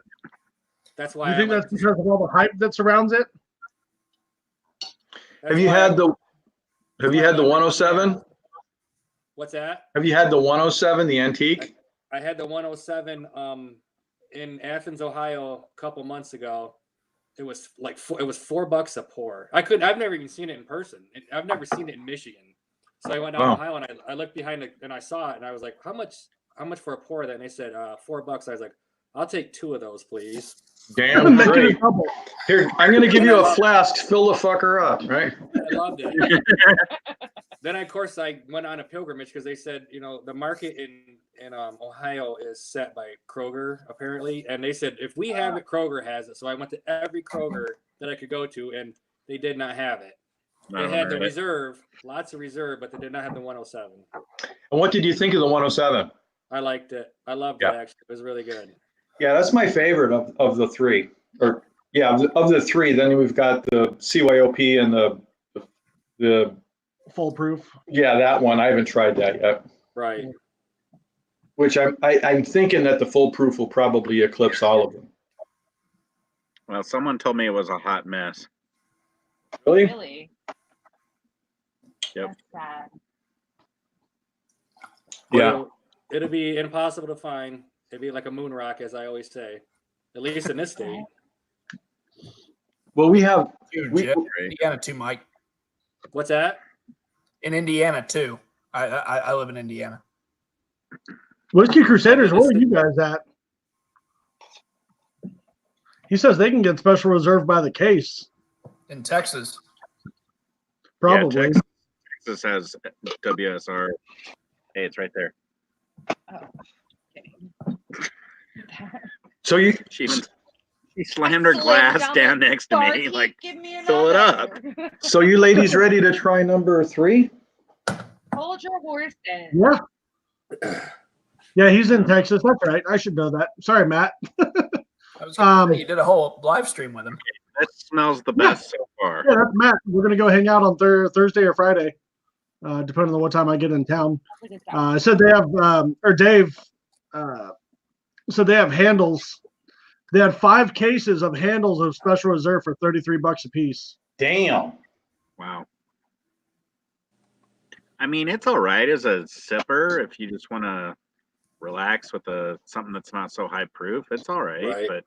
That's why. You think that's because of all the hype that surrounds it? Have you had the 107? What's that? Have you had the 107, the antique? I had the 107 in Athens, Ohio, a couple months ago. It was like $4 a pour. I've never even seen it in person. I've never seen it in Michigan. So I went down to Wow. Ohio and I looked behind it and I saw it and I was like, how much for a pour of that? And they said $4. I was like, I'll take 2 of those, please. Damn Make it a straight. double. Here, I'm gonna give you a flask. Fill the fucker up, right? I loved it. then of course I went on a pilgrimage because they said, the market in Ohio is set by Kroger apparently, and they said if we have it, Kroger has it. So I went to every Kroger that I could go to, and they did not have it. They had the reserve, lots of reserve, but they did not have the 107. And what did you think of the 107? I liked it. I loved it, actually. It was really good. Yeah, that's my favorite of the three. Of the three. Then we've got the CYOP and the Foolproof. Yeah, that one. I haven't tried that yet. Right. Which I'm thinking that the Foolproof will probably eclipse all of them. Well, someone told me it was a hot mess. Really? Yep. That's sad. Yeah. It'll be impossible to find. It'd be like a moon rock, as I always say, at least in this state. Well, we have Indiana too, Mike. What's that? In Indiana too. I live in Indiana. Whiskey Crusaders, where are you guys at? He says they can get special reserve by the case. In Texas. Probably. Yeah, Texas has WSR. Hey, it's right there. So she slammed her glass down next to me, like, fill it up. So you ladies ready to try number 3? Hold your horses. Yeah. Yeah, he's in Texas. That's right. I should know that. Sorry, Matt. I was gonna say, you did a whole live stream with him. That smells the best so far. Yeah, that's Matt. We're gonna go hang out on Thursday or Friday, depending on what time I get in town. I said they have, or Dave. So they have handles. They had 5 cases of handles of special reserve for $33 a piece. Damn. Wow. I mean, it's all right as a sipper if you just want to relax with something that's not so high proof. It's all right. But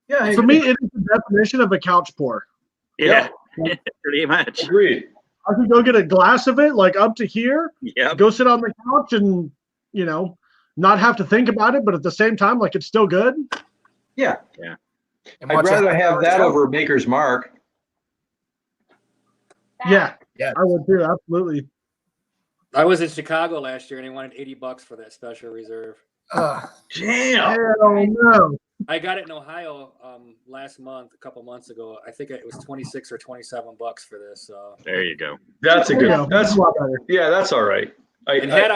yeah, for me, it is the definition of a couch pour. Yeah, pretty much. Agreed. I could go get a glass of it, like up to here. Yeah. Go sit on the couch and not have to think about it, but at the same time, like it's still good. Yeah. Yeah. I'd rather have that over Maker's Mark. Yeah. I would too. Absolutely. I was in Chicago last year and they wanted $80 for that special reserve. Damn. Hell no. I got it in Ohio last month, a couple months ago. I think it was $26 or $27 for this. So there you go. That's a good. That's a lot better. Yeah, that's all right. Had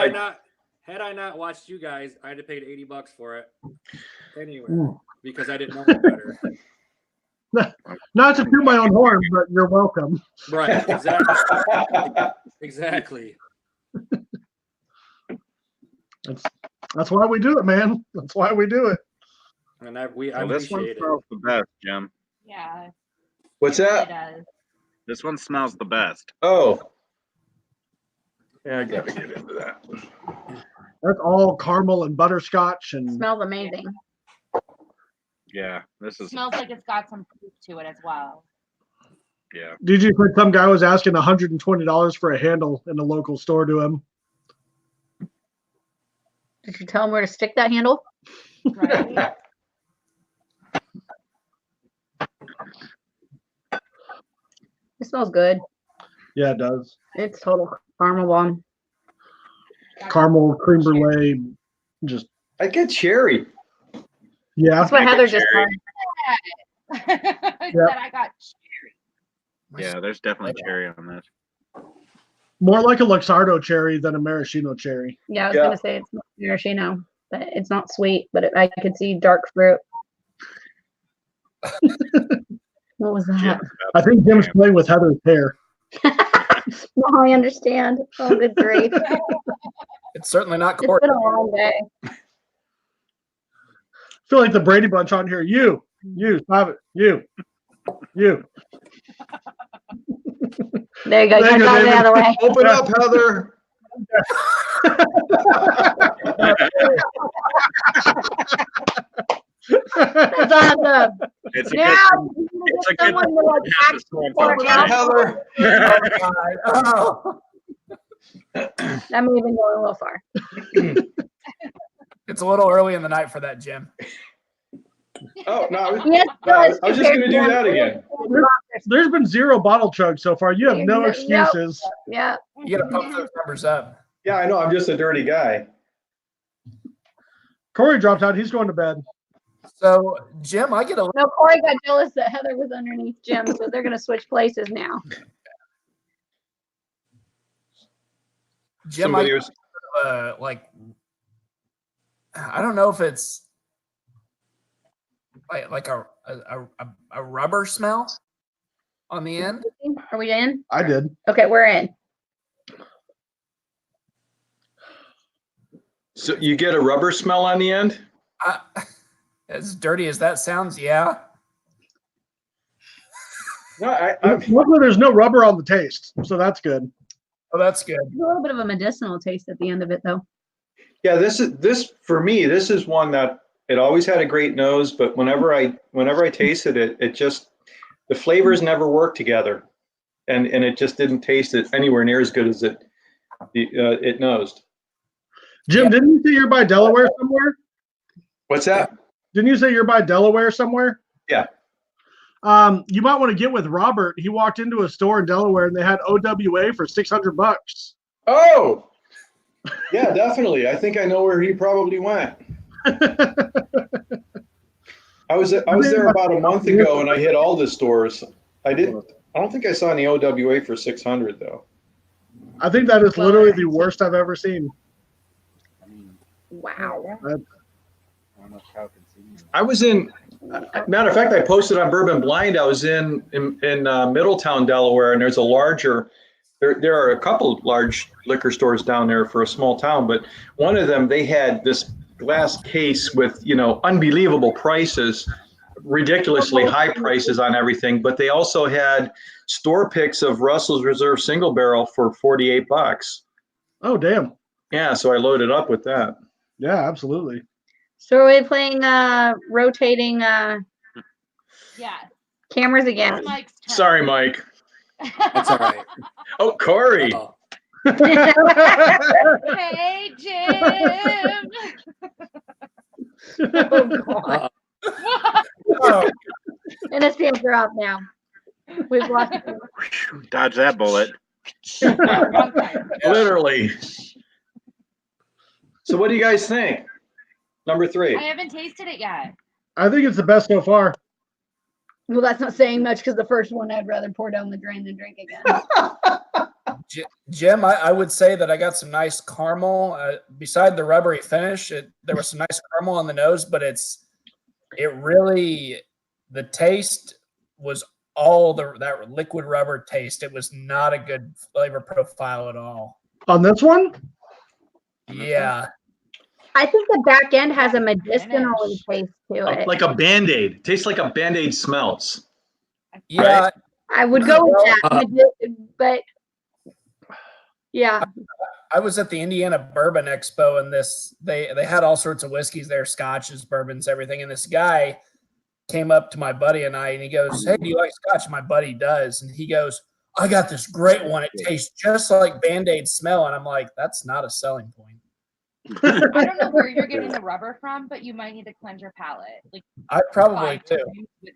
I not watched you guys, I'd have paid $80 for it anyway because I didn't know any better. Not to toot my own horn, but you're welcome. Right. Exactly. Exactly. That's why we do it, man. That's why we do it. And I this one appreciate smells it. the best, Jim. Yeah. What's that? It does. This one smells the best. Oh. Yeah, I gotta get into that. That's all caramel and butterscotch and Smells amazing. Yeah, this is. Smells like it's got some proof to it as well. Yeah. Did you think some guy was asking $120 for a handle in the local store to him? Did you tell him where to stick that handle? Right. It smells good. Yeah, it does. It's total caramel bomb. Caramel, cream brulee, just I get cherry. yeah. That's what Heather just said. I said I got cherry. Yeah, there's definitely cherry on this. More like a Luxardo cherry than a maraschino cherry. Yeah, I was gonna say it's maraschino, but it's not sweet. But I could see dark fruit. What was that? I think Jim's playing with Heather's hair. No, I understand. Oh, good grief! It's certainly not It's court. been a long day. I feel like the Brady Bunch on here. You, stop it. You. There you go. There You you go, got it David. out of the way. Open up, Heather. That's awesome. It's a Now, good. It's a good. someone to like act for Open it. up, Heather. Oh, That may have been going a little far. it's a little early in the night for that, Jim. Oh no. Yes, I was just gonna do that again. There's been 0 bottle chugs so far. You have no excuses. Yeah. You got to pump those numbers up. Yeah, I know. I'm just a dirty guy. Corey dropped out. He's going to bed. So, Jim, I get a No, Corey got jealous that Heather was underneath Jim, so they're going to switch places now. Jim. Somebody was Like, I don't know if it's like a rubber smell on the end. Are we in? I did. Okay, we're in. So you get a rubber smell on the end? As dirty as that sounds, yeah. No, Luckily, there's no rubber on the taste, so that's good. Oh, that's good. A little bit of a medicinal taste at the end of it, though. yeah, this for me, this is one that it always had a great nose, but whenever I tasted it, it just the flavors never worked together, and it just didn't taste it anywhere near as good as it nosed. Jim, didn't you say you're by Delaware somewhere? What's that? Didn't you say you're by Delaware somewhere? Yeah. You might want to get with Robert. He walked into a store in Delaware and they had OWA for $600. Oh, yeah, definitely. I think I know where he probably went. I was there about a month ago and I hit all the stores. I don't think I saw any OWA for 600 though. I think that is literally the worst I've ever seen. Wow. I was in. Matter of fact, I posted on Bourbon Blind. I was in Middletown, Delaware, and there's a larger. There are a couple large liquor stores down there for a small town, but one of them they had this glass case with unbelievable prices, ridiculously high prices on everything. But they also had store picks of Russell's Reserve Single Barrel for $48. Oh, damn. Yeah, so I loaded up with that. Yeah, absolutely. So are we playing rotating Yeah. cameras again? It's Mike's turn. Sorry, Mike. That's all right. Oh, Corey. Uh-oh. Hey, Jim. Oh, God. And it's being dropped now. We've lost it. Dodge that bullet. Literally. So what do you guys think? Number 3. I haven't tasted it yet. I think it's the best so far. Well, that's not saying much because the first one I'd rather pour down the drain than drink again. Jim, I would say that I got some nice caramel. Beside the rubbery finish, there was some nice caramel on the nose, but the taste was all that liquid rubber taste. It was not a good flavor profile at all. On this one? Yeah. I think the back end has a medicinal taste to it. Like a Band-Aid. Tastes like a Band-Aid smells. Yeah. Right? I would go with that, but yeah. I was at the Indiana Bourbon Expo, and they had all sorts of whiskeys there, scotches, bourbons, everything. And this guy came up to my buddy and I, and he goes, "Hey, do you like scotch?" My buddy does, and he goes, "I got this great one. It tastes just like Band-Aid smell." And I'm like, "That's not a selling point." I don't know where you're getting the rubber from, but you might need to cleanse your palate. Like I probably do. with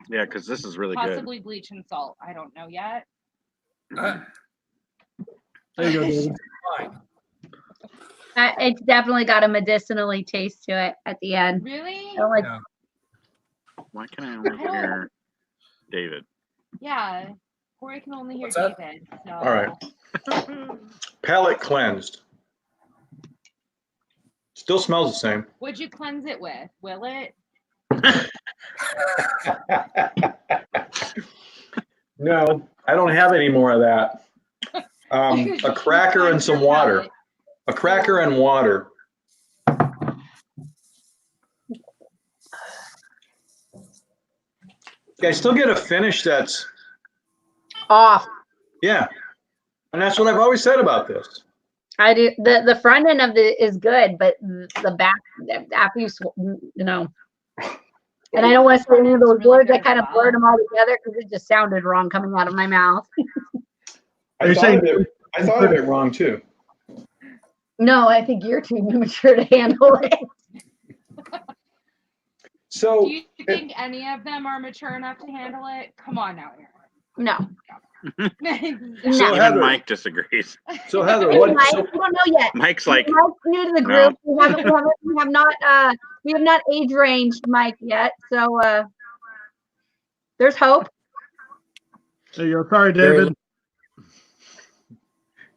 Yeah, because this is really possibly bleach and salt. I don't know yet. There you go, David. Fine. It's definitely got a medicinally taste to it at the end. Really? So like, Yeah. Why can I only hear David? Yeah. Corey can only hear What's that? David. So. All right. Palate cleansed. Still smells the same. What'd you cleanse it with? Will it? No, I don't have any more of that. A cracker and some water. A cracker and water. Yeah, I still get a finish that's, off. yeah. And that's what I've always said about this. I do. The front end of it is good, but the back, after and I don't want to say any of those words. I kind of blurred them all together because it just sounded wrong coming out of my mouth. I thought of it wrong too. No, I think you're too immature to handle it. So Do you think any of them are mature enough to handle it? Come on now, Aaron. No. So Even Heather, Mike disagrees. so Heather, Hey, what? Mike, So, we don't know yet. Mike's like, Mike's new to the No. group. We have not age ranged Mike yet. So there's hope. There you go. Sorry, David.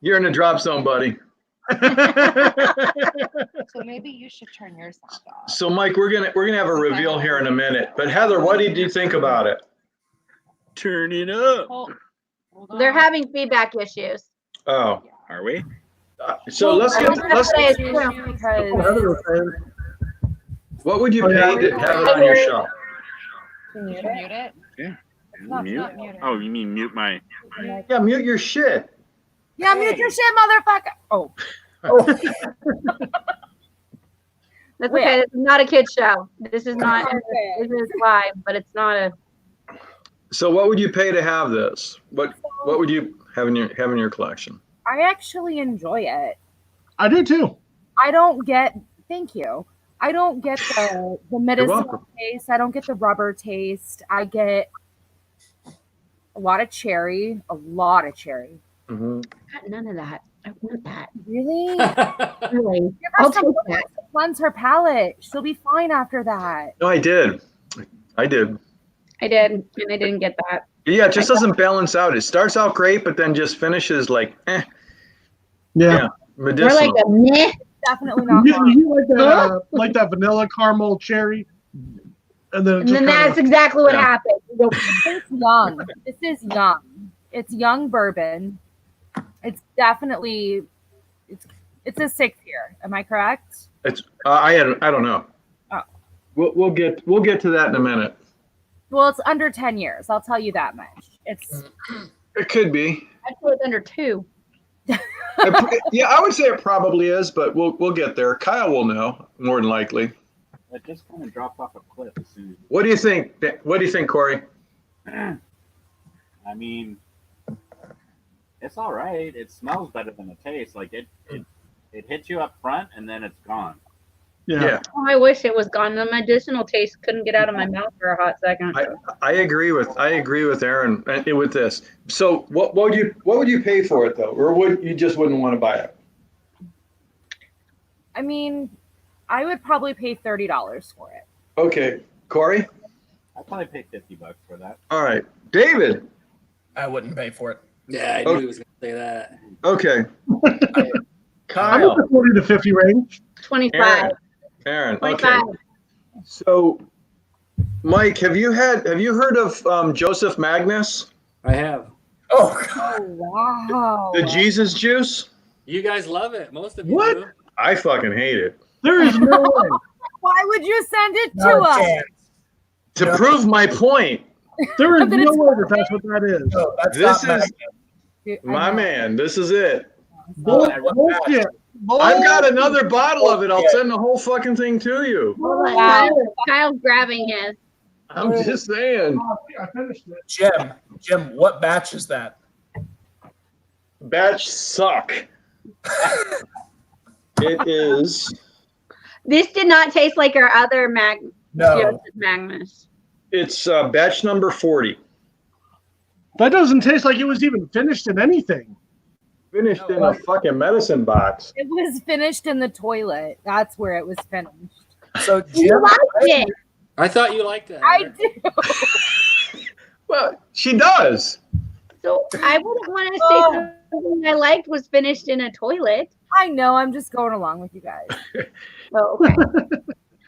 you're in the drop zone, buddy. So maybe you should turn your sound off. So Mike, we're gonna have a reveal here in a minute. But Heather, what did you think about it? turn it up. Hold They're on. having feedback issues. Oh, Are we? so let's I get was gonna say it's true. Because what would you Oh, yeah. pay to have it on your show? Can you mute it? No, it's Mute? not muted. Oh, you mean mute my? Yeah, mute your shit. Yeah, mute your shit, motherfucker. Oh, That's okay. This is not a kid show. This is not. This is live, but it's not a. So what would you pay to have this? What would you have in your collection? I actually enjoy it. I do too. I don't get. Thank you. I don't get the medicinal welcome. taste. I don't get the rubber taste. I get a lot of cherry. A lot of cherry. Mm-hmm. None of that. I want that. Really? Really. Give I'll her some take that. to cleanse her palate. She'll be fine after that. No, I did. I did, and I didn't get that. Yeah, it just doesn't balance out. It starts out great, but then just finishes like, Yeah. We're medicinal. like a meh. Definitely not. You, mine. you like that vanilla caramel cherry, and then it And just then kinda- that's exactly what Yeah. happened. You go, It's young. This is young. It's young bourbon. It's definitely it's a 6 year. Am I correct? It's I don't know. Oh. We'll get to that in a minute. Well, it's under 10 years. I'll tell you that much. It's It could be. I thought it was under 2. Yeah, I would say it probably is, but we'll get there. Kyle will know more than likely. It just kind of dropped off a cliff as soon What do you think? What do you think, Corey? as. I mean, it's all right. It smells better than it tastes. Like it hits you up front and then it's gone. yeah. Oh, I wish it was gone. The medicinal taste couldn't get out of my mouth for a hot second. I agree with Aaron with this. So what would you pay for it though, or would you just wouldn't want to buy it? I mean, I would probably pay $30 for it. Okay, Corey. I'd probably pay $50 for that. All right, David. I wouldn't pay for it. Yeah, I knew he was going to say that. Okay, I'm Kyle. at the 40 to 50 range. 25. Aaron. 25. Okay. So, Mike, have you heard of Joseph Magnus, I have. Oh, God. Oh, wow. the Jesus juice? You guys love it. Most of you What? do. I fucking hate it. There is no way. Why would you send it to Not a us? chance. To No. prove my point, There is But no it's- way that's what that is. No, that's This not is- Magnus. Dude, I my know. man, this is it. Bullshit. I've got another bottle of it. I'll send the whole fucking thing to you. Hold on, Wow. Kyle's grabbing his. I'm just saying. I finished it. Jim, what batch is that? Batch suck. It is. This did not taste like our other No. Magnus. It's batch number 40. That doesn't taste like it was even finished in anything. Finished in a fucking medicine box. It was finished in the toilet. That's where it was finished. So You Jim, liked it. I thought you liked it. I Heather. do. Well, she does. So I wouldn't want to say something I liked was finished in a toilet. I know. I'm just going along with you guys. Oh, okay.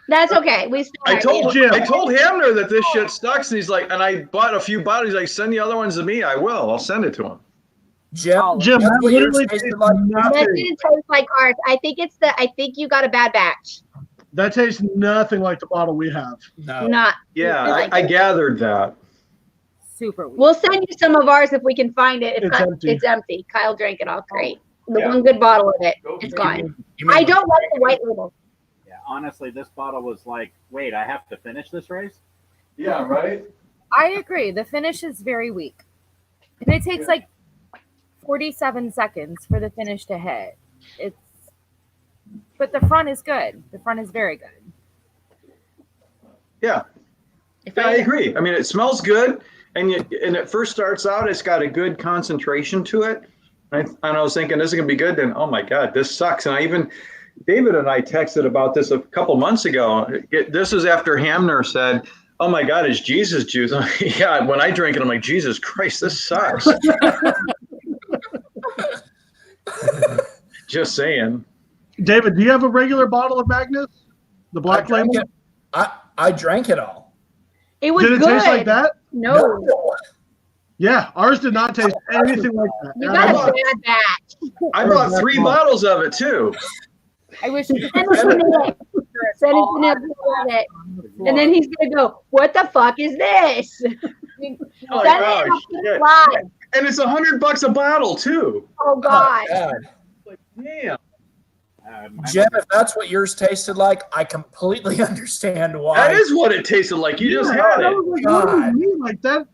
That's okay. We still I have told you. Hamner that this shit sucks, and he's like, and I bought a few bottles. He's like, send the other ones to me. I will. I'll send it to him. Jim, Jim, that what yours literally tasted tastes like? That nothing. didn't taste like ours. I think you got a bad batch. That tastes nothing like the bottle we have. No. Not. Yeah, Like I gathered that. Super weird. We'll send you some of ours if we can find it. It's empty. It's empty. Kyle drank it all. Great. The Yeah. one good bottle of it. It's You gone. mean- you mean- I don't like the white label. Yeah, honestly, this bottle was like, wait, I have to finish this race? Yeah, right. I agree. The finish is very weak. And it takes like 47 seconds for the finish to hit. But the front is good. The front is very good. Yeah. If Yeah, I agree. I mean, it smells good. and it first starts out, it's got a good concentration to it. And I was thinking this is gonna be good. Then, oh my God, this sucks. And David and I texted about this a couple months ago. This was after Hamner said, "Oh my God, it's Jesus juice." Yeah, when I drink it, I'm like, Jesus Christ, this sucks. Just saying. David, do you have a regular bottle of Magnus? The black label? I drank it all. It was Did it good. taste like that? No. Yeah, ours did not taste anything like that. You got a bad batch. I bought 3 bottles of it too. I wish Send us a minute. Send us a minute. And then he's gonna go, "What the fuck is this?" Oh Send gosh, it shit. live. And it's $100 a bottle too. Oh God. Like, damn. Jim, if that's what yours tasted like, I completely understand why. That is what it tasted like. You just had I it. was like, what do you mean like that?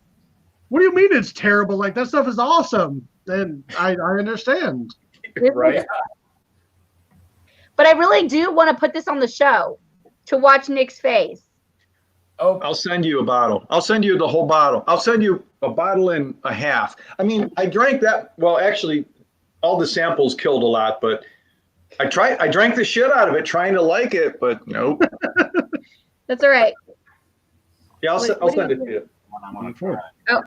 What do you mean it's terrible? Like that stuff is awesome. Then I understand. Right. But I really do want to put this on the show to watch Nick's face. Oh, I'll send you a bottle. I'll send you the whole bottle. I'll send you a bottle and a half. I mean, I drank that. Well, actually, all the samples killed a lot, but I drank the shit out of it trying to like it, but nope. That's all right. Yeah, I'll What send do it you to you. I want to try. Oh.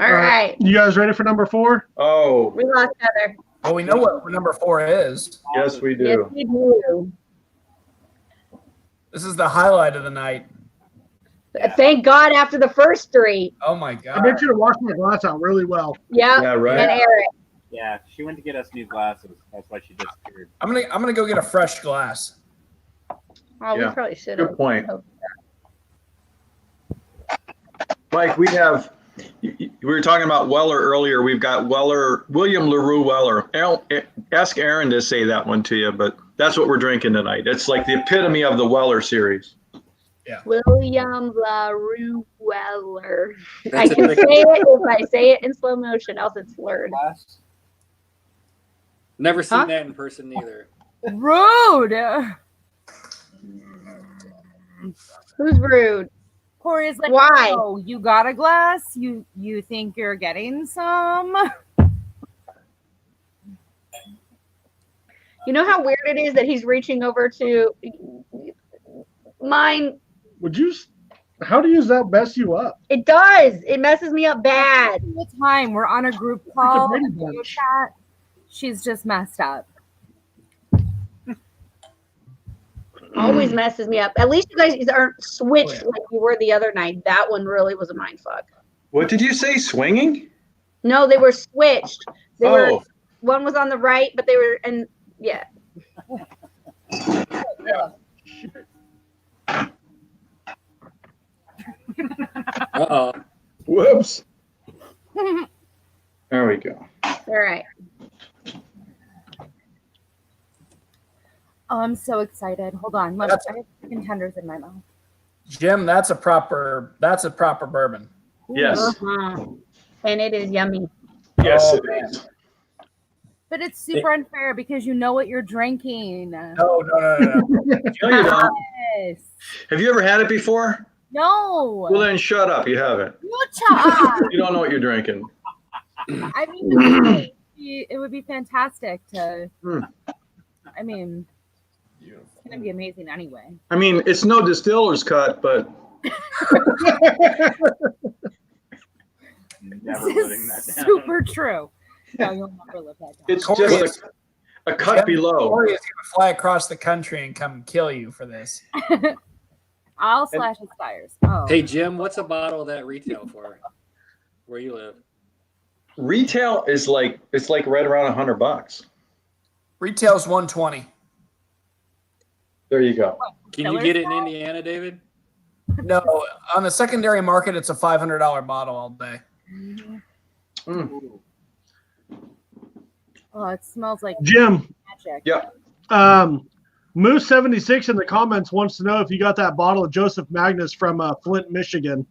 All right. You guys ready for number 4? Oh, We lost Heather. well, we know what number 4 is. yes, we Yes, do. we do. This is the highlight of the night. Thank God after the first 3. Oh my I God. bet you to wash my glass out really well. Yep. Yeah, right. And Eric. Yeah, she went to get us new glasses. That's why she disappeared. I'm gonna go get a fresh glass. Oh, Yeah. we probably should Good have. point. Mike, we were talking about Weller earlier. We've got William LaRue Weller. Ask Aaron to say that one to you, but that's what we're drinking tonight. It's like the epitome of the Weller series. William LaRue Weller. I That's can say it if I say it in slow motion, else it's slurred. Never seen Huh? that in person either. Rude. Who's rude? Corey's like, Why? "Oh, you got a glass? You think you're getting some?" You know how weird it is that he's reaching over to mine? How do you that mess you up? It does. It messes me up bad. All the time we're on a group call, Brady video Bunch. chat. She's just messed up. Always messes me up. At least you guys aren't switched like you were the other night. That one really was a mind fuck. What did you say? Swinging? No, they were switched. They were Oh, one was on the right, but they were and yeah. Uh-oh. whoops. There we go. All right. Oh, I'm so excited. Hold on. Look, I have contenders in my mouth. Jim, that's a proper bourbon. Yes. Uh-huh. And it is yummy. Yes, Oh, it man. is. But it's super unfair because you know what you're drinking. No. No, you don't. Yes. Have you ever had it before? No. Well, then shut up. You haven't. You shut up. You don't know what you're drinking. I mean, it would be fantastic to. Hmm. I mean, it's gonna be amazing anyway. I mean, it's no distiller's cut, but Never This living that is down. super true. No, you'll never live that down. it's Corey just is- a cut below. Corey is gonna fly across the country and come kill you for this. I'll slash his tires. Oh. Hey, Jim, what's a bottle of that retail for? Where you live? Retail is like right around $100. Retail's $120. There you go. Can you get it in Indiana, David? No, on the secondary market, it's a $500 bottle all day. Mm. Oh, it smells like Jim, magic. Yeah. Moose 76 in the comments wants to know if you got that bottle of Joseph Magnus from Flint, Michigan.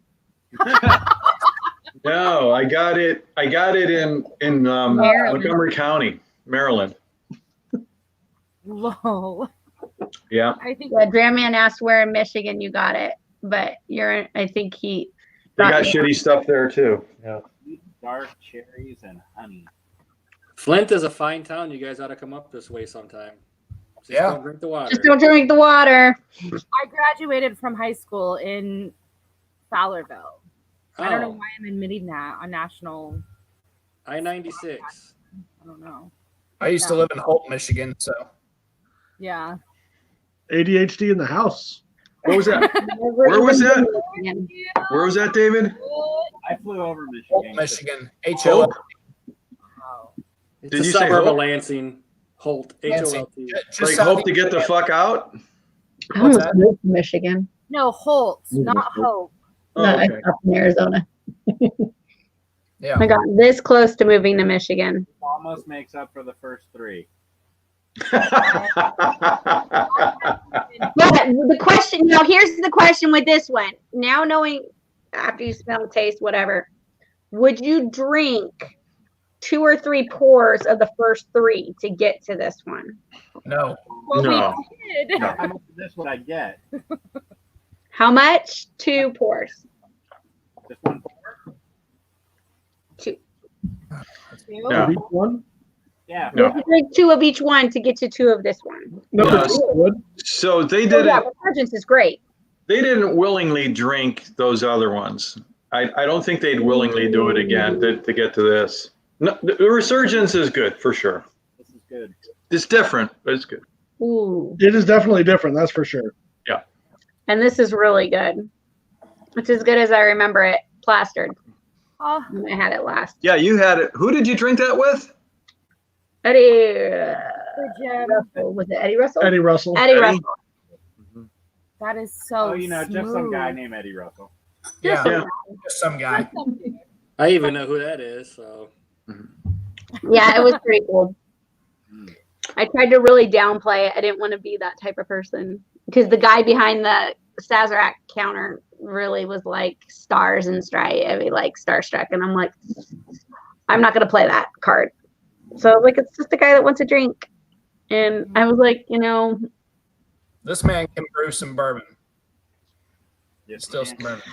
No, I got it in Montgomery County, Maryland. Lol. Yeah. I think Yeah, Dram Man asked where in Michigan you got it. but I think he. They got shitty stuff there too. Yeah. Dark cherries and honey. Flint is a fine town. You guys ought to come up this way sometime. Just don't drink the water. Just don't drink the water. I graduated from high school in Fowlerville. I don't know why I'm admitting that on national. I-96. I don't know. I used to live in Holt, Michigan, so. Yeah. ADHD in the house. What was that? Where was that? Where was that, David? I flew over Michigan. Holt, Michigan. H-O-L. It's Did a you say suburb of Holt? Lansing. Holt. H-O-L-T. Like hope to get the fuck out? What's that? Michigan. No, Holt, not Hope. Oh, No, okay. up in Arizona. Yeah. I got this close to moving to Michigan. Almost makes up for the first 3. But the question, here's the question with this one. Now knowing after you smell, taste, whatever, would you drink 2 or 3 pours of the first 3 to get to this one? No. Well, No. we did. How much of this would I get? How much? 2 pours. Just 1 pour? 2. Yeah. Each one? Yeah. You have to drink 2 of each one to get to 2 of this one. Number Yes. 2 would. So they Oh, yeah, didn't. Resurgence is great. They didn't willingly drink those other ones. I don't think they'd willingly do it again to get to this. No, the Resurgence is good for sure. This is good. It's different, but it's good. Ooh. It is definitely different, that's for sure. And this is really good. It's as good as I remember it, plastered. Oh, When I had it last. Yeah, you had it. Who did you drink that with? Eddie Jim. Russell. Was it Eddie Russell? Eddie Russell. Eddie Eddie? Russell. that is so. Oh, just some guy named Eddie Russell. Yeah. Yeah. Just some guy. I even know who that is. So Yeah, it was pretty cool. Mm. I tried to really downplay it. I didn't want to be that type of person because the guy behind the Sazerac counter really was like stars and stripe. I mean, like starstruck, and I'm like, I'm not gonna play that card. So like, it's just a guy that wants a drink, and I was like, This man can brew some bourbon. Yes, Still man. some bourbon.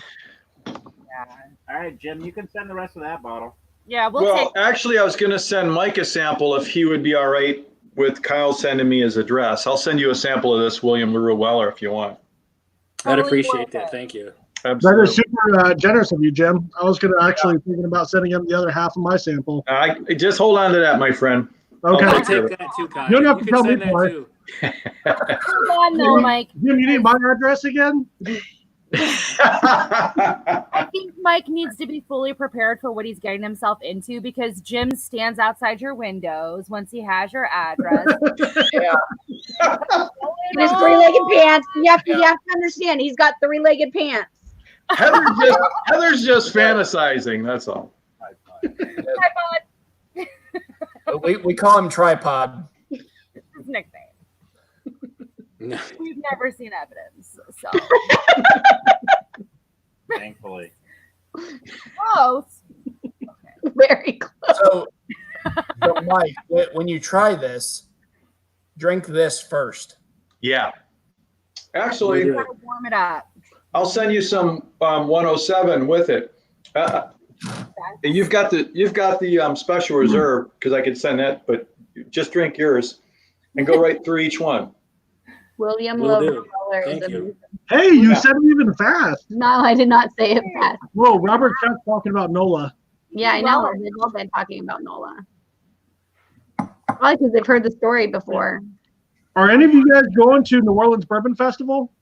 All right, Jim, you can send the rest of that bottle. Yeah, we'll Well, take. actually, I was going to send Mike a sample if he would be all right with Kyle sending me his address. I'll send you a sample of this William LaRue Weller if you want. I'd Totally appreciate worth that. it. Thank you. That Absolutely. is super generous of you, Jim. I was going to actually thinking about sending him the other half of my sample. I just hold on to that, my friend. Okay. I'll Take care of take that too, Kyle. You don't have to can tell me send that why. too. Hold on, though, Mike. Jim, you need my address again? I think Mike needs to be fully prepared for what he's getting himself into because Jim stands outside your windows once he has your address. Yeah. in his 3-legged pants. You have to understand, he's got 3-legged pants. Heather's just fantasizing. That's all. We call him Tripod. His nickname. No. We've never seen evidence. So Thankfully. close. Very close. So Mike, when you try this, drink this first. Yeah. Actually, We do. Gotta warm it up. I'll send you some 107 with it. You've got the special reserve because I could send that, but just drink yours and go right through each one. William Will Love do. Weller is Thank you. amazing. Hey, you Yeah. said it even fast. No, I did not say it fast. Whoa, Robert Chuck's talking about NOLA. Yeah, I know. They've all been talking about NOLA. Probably because they've heard the story before. Are any of you guys going to New Orleans Bourbon Festival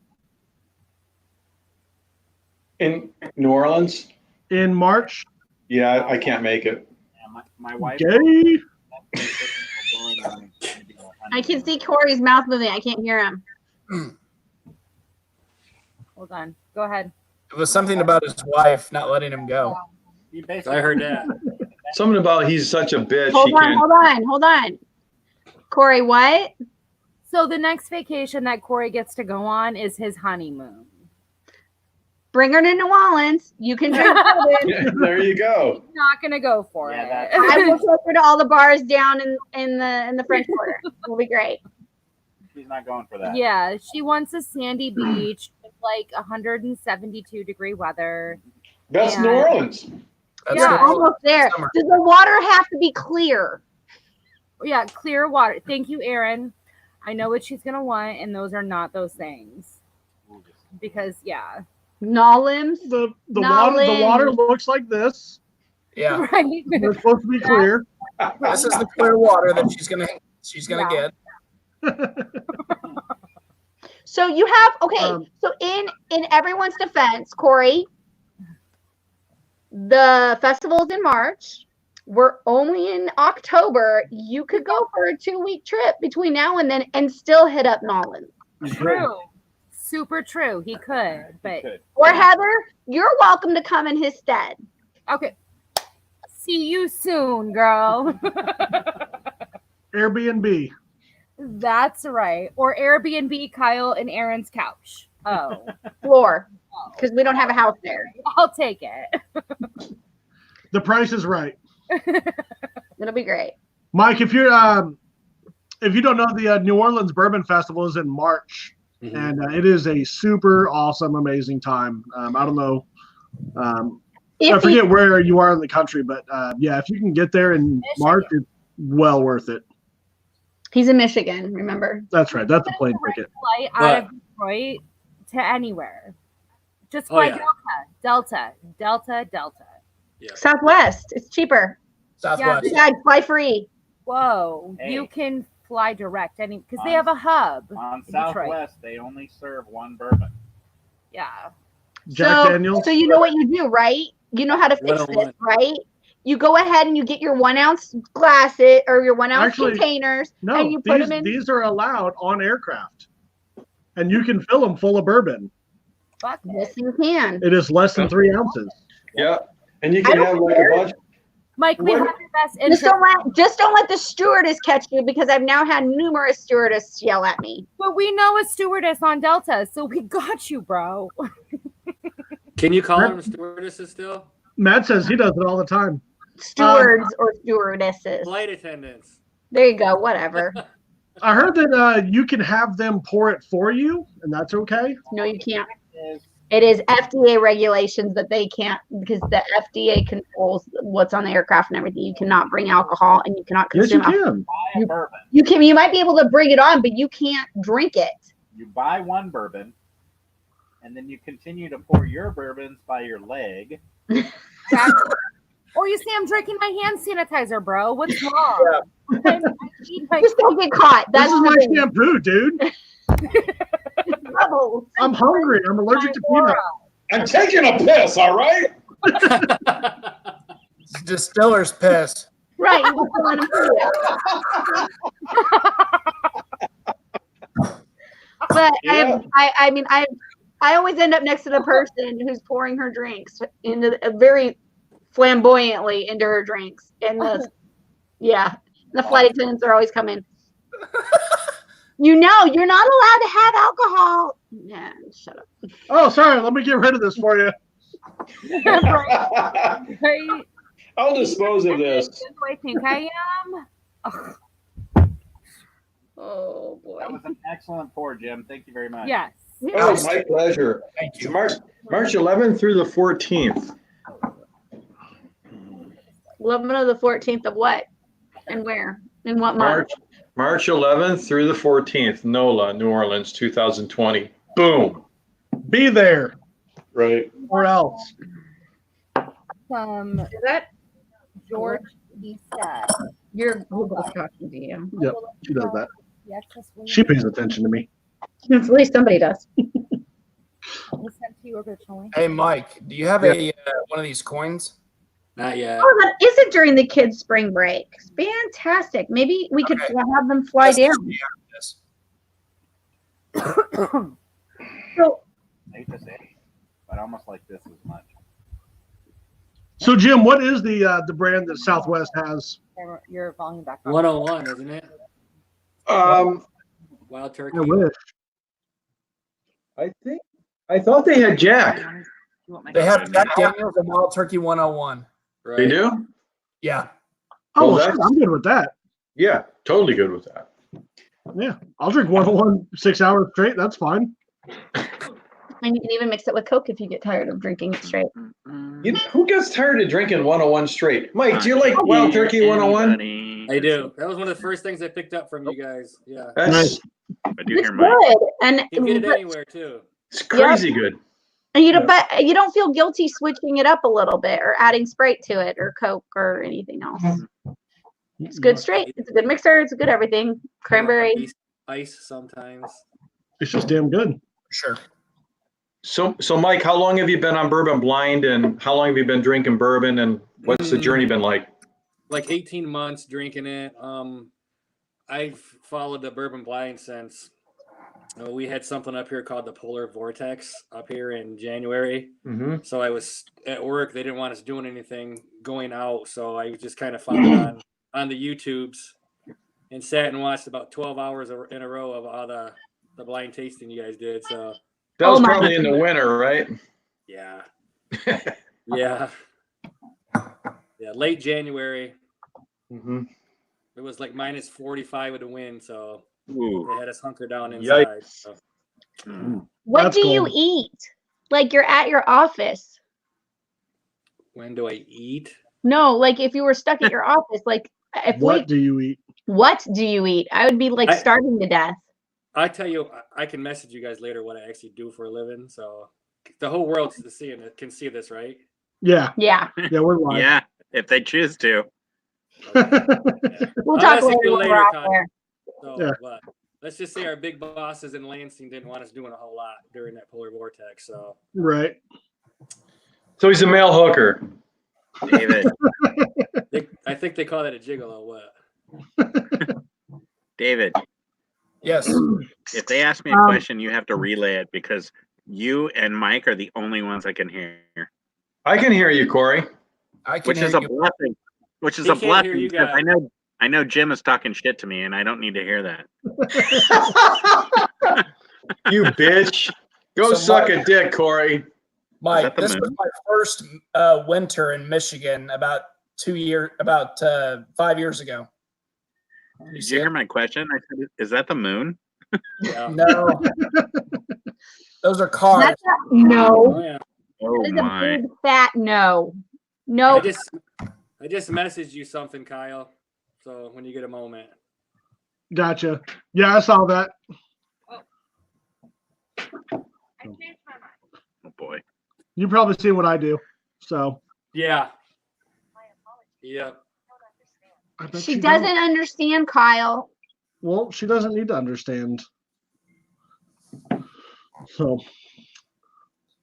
In New Orleans? in March? Yeah, I can't make it. Yeah, my wife. Gay? I can see Corey's mouth moving. I can't hear him. Hold on. Go ahead. It was something about his wife not letting him go. You basically I heard that. Something about he's such a bitch. Hold He on, can't. hold on. Corey, what? So the next vacation that Corey gets to go on is his honeymoon. Bring her to New Orleans. You can drink bourbon. There you go. He's not gonna go for Yeah, it. that's- I will take her to all the bars down in the French Quarter. It'll be great. she's not going for that. Yeah, she wants a sandy beach, like 172-degree weather. That's New And- Orleans. That's Yeah. it. Almost there. Summer. Does the water have to be clear? Yeah, clear water. Thank you, Erin. I know what she's gonna want, and those are not those things. Because yeah, Nollims? The water looks like this. Yeah. right. They're supposed to be clear. This is the clear water that she's gonna Yeah. get. So you have okay. Um, So in everyone's defense, Corey, the festival's in March. We're only in October. You could go for a 2-week trip between now and then and still hit up Nolan. True. Super true. He could, but Good. Or Heather, you're welcome to come in his stead. okay. See you soon, girl. Airbnb. That's right. Or Airbnb Kyle and Aaron's couch. Oh, Floor. Because we don't have a house there. I'll take it. The price is right. It'll be great. Mike, if you don't know, the New Orleans Bourbon Festival is in March, and it is a super awesome, amazing time. I don't know. I forget where you are in the country, but yeah, if you can get there in March, it's well worth it. He's in Michigan, remember? That's right. That's a plane ticket. Flight out of Detroit to anywhere. Just fly Delta. Yeah. Southwest. It's cheaper. Southwest. Besides, fly free. Whoa, Hey. you can fly direct because they have a hub. On in Detroit. Southwest, they only serve one bourbon. Yeah. Jack Daniels. So you know what you do, right? You know how to fix this, 101. right? You go ahead and you get your 1 ounce glasses or your 1 ounce Actually, containers, No, and you put them in. these are allowed on aircraft, and you can fill them full of bourbon. Fuck Yes, it. you can. It is less than 3 ounces. Yeah. And you I can don't have like care. a bunch. Mike, we What- have your best Just interest. don't let the stewardess catch you because I've now had numerous stewardess yell at me. But we know a stewardess on Delta, so we got you, bro. Can you call them stewardesses still? Matt says he does it all the time. Stewards or stewardesses. Flight attendants. There you go. Whatever. I heard that you can have them pour it for you, and that's okay. No, you can't. Is It is FDA regulations that they can't because the FDA controls what's on the aircraft and everything. You cannot bring alcohol and you cannot Yes, you consume alcohol. can. buy a bourbon. You might be able to bring it on, but you can't drink it. You buy one bourbon, and then you continue to pour your bourbons by your leg. Or you say I'm drinking my hand sanitizer, bro. What's wrong? I need my- Just don't get caught. This That's is the my thing. shampoo, dude. Bubbles. I'm hungry. I'm allergic to peanuts. I'm taking a piss, all right? It's distiller's piss. Right. You just don't let 'em do it. But Yeah. I always end up next to the person who's pouring her drinks into very flamboyantly into her drinks. And the flight attendants are always coming. You know, you're not allowed to have alcohol. Yeah, shut up. Oh, sorry. Let me get rid of this for you. Right? I'll dispose of this. That's who I think I am. Ugh, Oh boy. That was an excellent pour, Jim. Thank you very much. yes. Oh, my pleasure. Thank you. March 11th through the 14th. 11 of the 14th of what? And where? In what month? March 11th through the 14th, NOLA, New Orleans, 2020. Boom. Be there Right. or else. Is that George Lisa? You're Google talking to you. Yep, she does that. Yes, that's what She pays attention to me. At least somebody does. we sent to you originally. Hey, Mike, do you have a one of these coins? Not yet. Oh, that isn't during the kids' spring break. Fantastic. Maybe we could Okay. have them fly down. Yes. So, I hate to say it, but I almost like this as much. So, Jim, what is the brand that Southwest has? Your volume back on. 101, isn't it? Wild turkey. I wish. I thought they had Jack. They have Jack Daniels and Wild Turkey 101. Right. They do? Yeah. Oh, Well, well, shit, that's- I'm good with that. Yeah, totally good with that. Yeah, I'll drink 101 6 hours straight. That's fine. And you can even mix it with Coke if you get tired of drinking it straight. Who gets tired of drinking 101 straight? Mike, do you like Wild Turkey 101? I do. That was one of the first things I picked up from you guys. Yeah. That's I do It's hear Mike. good, and You can get it anywhere too. it's crazy good. and you don't, but you don't feel guilty switching it up a little bit or adding Sprite to it or Coke or anything else. It's good straight. It's a good mixer. It's a good everything. Cranberry. Ice sometimes. It's just damn good. Sure. So Mike, how long have you been on Bourbon Blind, and how long have you been drinking bourbon, and what's the journey been like? Like 18 months drinking it. I've followed the Bourbon Blind since we had something up here called the Polar Vortex up here in January. Mm-hmm. So I was at work. They didn't want us doing anything going out. So I just kind of found it on the YouTubes and sat and watched about 12 hours in a row of all the blind tasting you guys did. So that was probably in the winter, right? yeah. Yeah. Yeah. Late January. Mm-hmm. It was like minus 45 with the wind. So Ooh. they had us hunker down inside. Yikes. So. What That's do you cool. eat? Like you're at your office. When do I eat? No, like if you were stuck at your office, like if What do you eat? what do you eat? I would be like starving to death. I tell you, I can message you guys later what I actually do for a living. So the whole world can see this, right? Yeah. Yeah. Yeah, we're live. Yeah, if they choose to. We'll I'll talk message later you when we're out Kyle. there. So, Yeah. but let's just say our big bosses in Lansing didn't want us doing a whole lot during that polar vortex. So Right. So he's a male hooker. David, I think they call that a gigolo. What? David, Yes. if they ask me a question, you have to relay it because you and Mike are the only ones I can hear. I can hear you, Corey. I can Which hear is a you. blessing. Which is He a can't hear blessing you because guys. I know Jim is talking shit to me and I don't need to hear that. You bitch. Go So suck Mike- a dick, Corey. Mike, the this was moon? my first winter in Michigan about 5 years ago. Did you hear my question? I said, is that the moon? Yeah. No. Those are cars. That's no. Oh, yeah. Oh That is my. a big fat no. I No. just messaged you something, Kyle. So when you get a moment. Gotcha. Yeah, I saw that. I changed my mind. Oh boy. You probably see what I do. So Yeah. Yeah. I bet She you doesn't don't. understand, Kyle. Well, she doesn't need to understand. So,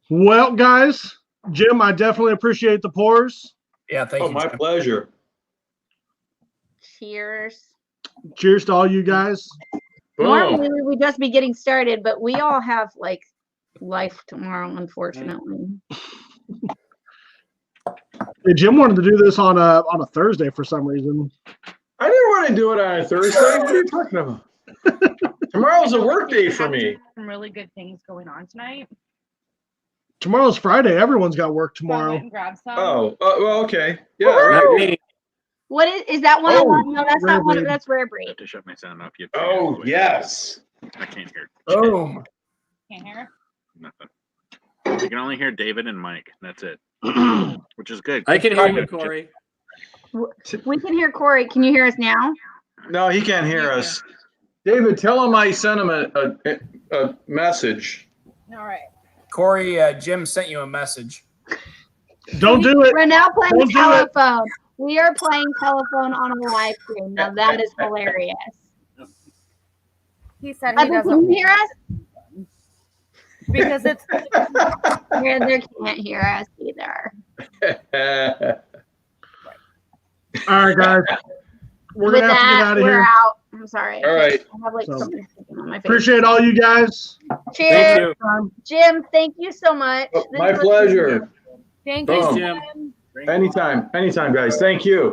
well, guys, Jim, I definitely appreciate the pours. Yeah, thank Oh, you. my Jim. pleasure. Cheers. Cheers to all you guys. Boom. Normally we would just be getting started, but we all have like life tomorrow, unfortunately. Hey, Jim wanted to do this on a Thursday for some reason. I didn't want to do it on a Thursday. What are you talking about? Tomorrow's a work day for me. Some really good things going on tonight. Tomorrow's Friday. Everyone's got work So I went tomorrow. and grabbed some. Oh, well, okay. Yeah, Woohoo! right. Not me. What is that one? Oh, No, that's not rare one. breed. That's rare I breed. have to shut my sound off. You Oh, yes. I can't hear Boom. Can't hear. nothing. I can only hear David and Mike. That's it. Which is good. I can hear you, Corey. We can hear Corey. Can you hear us now? No, he can't hear us. David, tell him I sent him a message. All right. Corey, Jim sent you a message. Don't do it. We're now playing Don't do it. telephone. We are playing telephone on a live stream. Now that is hilarious. He said he Evan, can doesn't you hear us? because it's Yeah, they can't hear us either. All right, guys. We're With gonna have to get that, out of we're here. out. I'm sorry. All right. I have like So, something sticking on my face. Appreciate all you guys. Cheers. Thank you. Jim, thank you so much. Oh, This my was- pleasure. thank Boom. you, Jim. Jim. Anytime, guys. Thank you.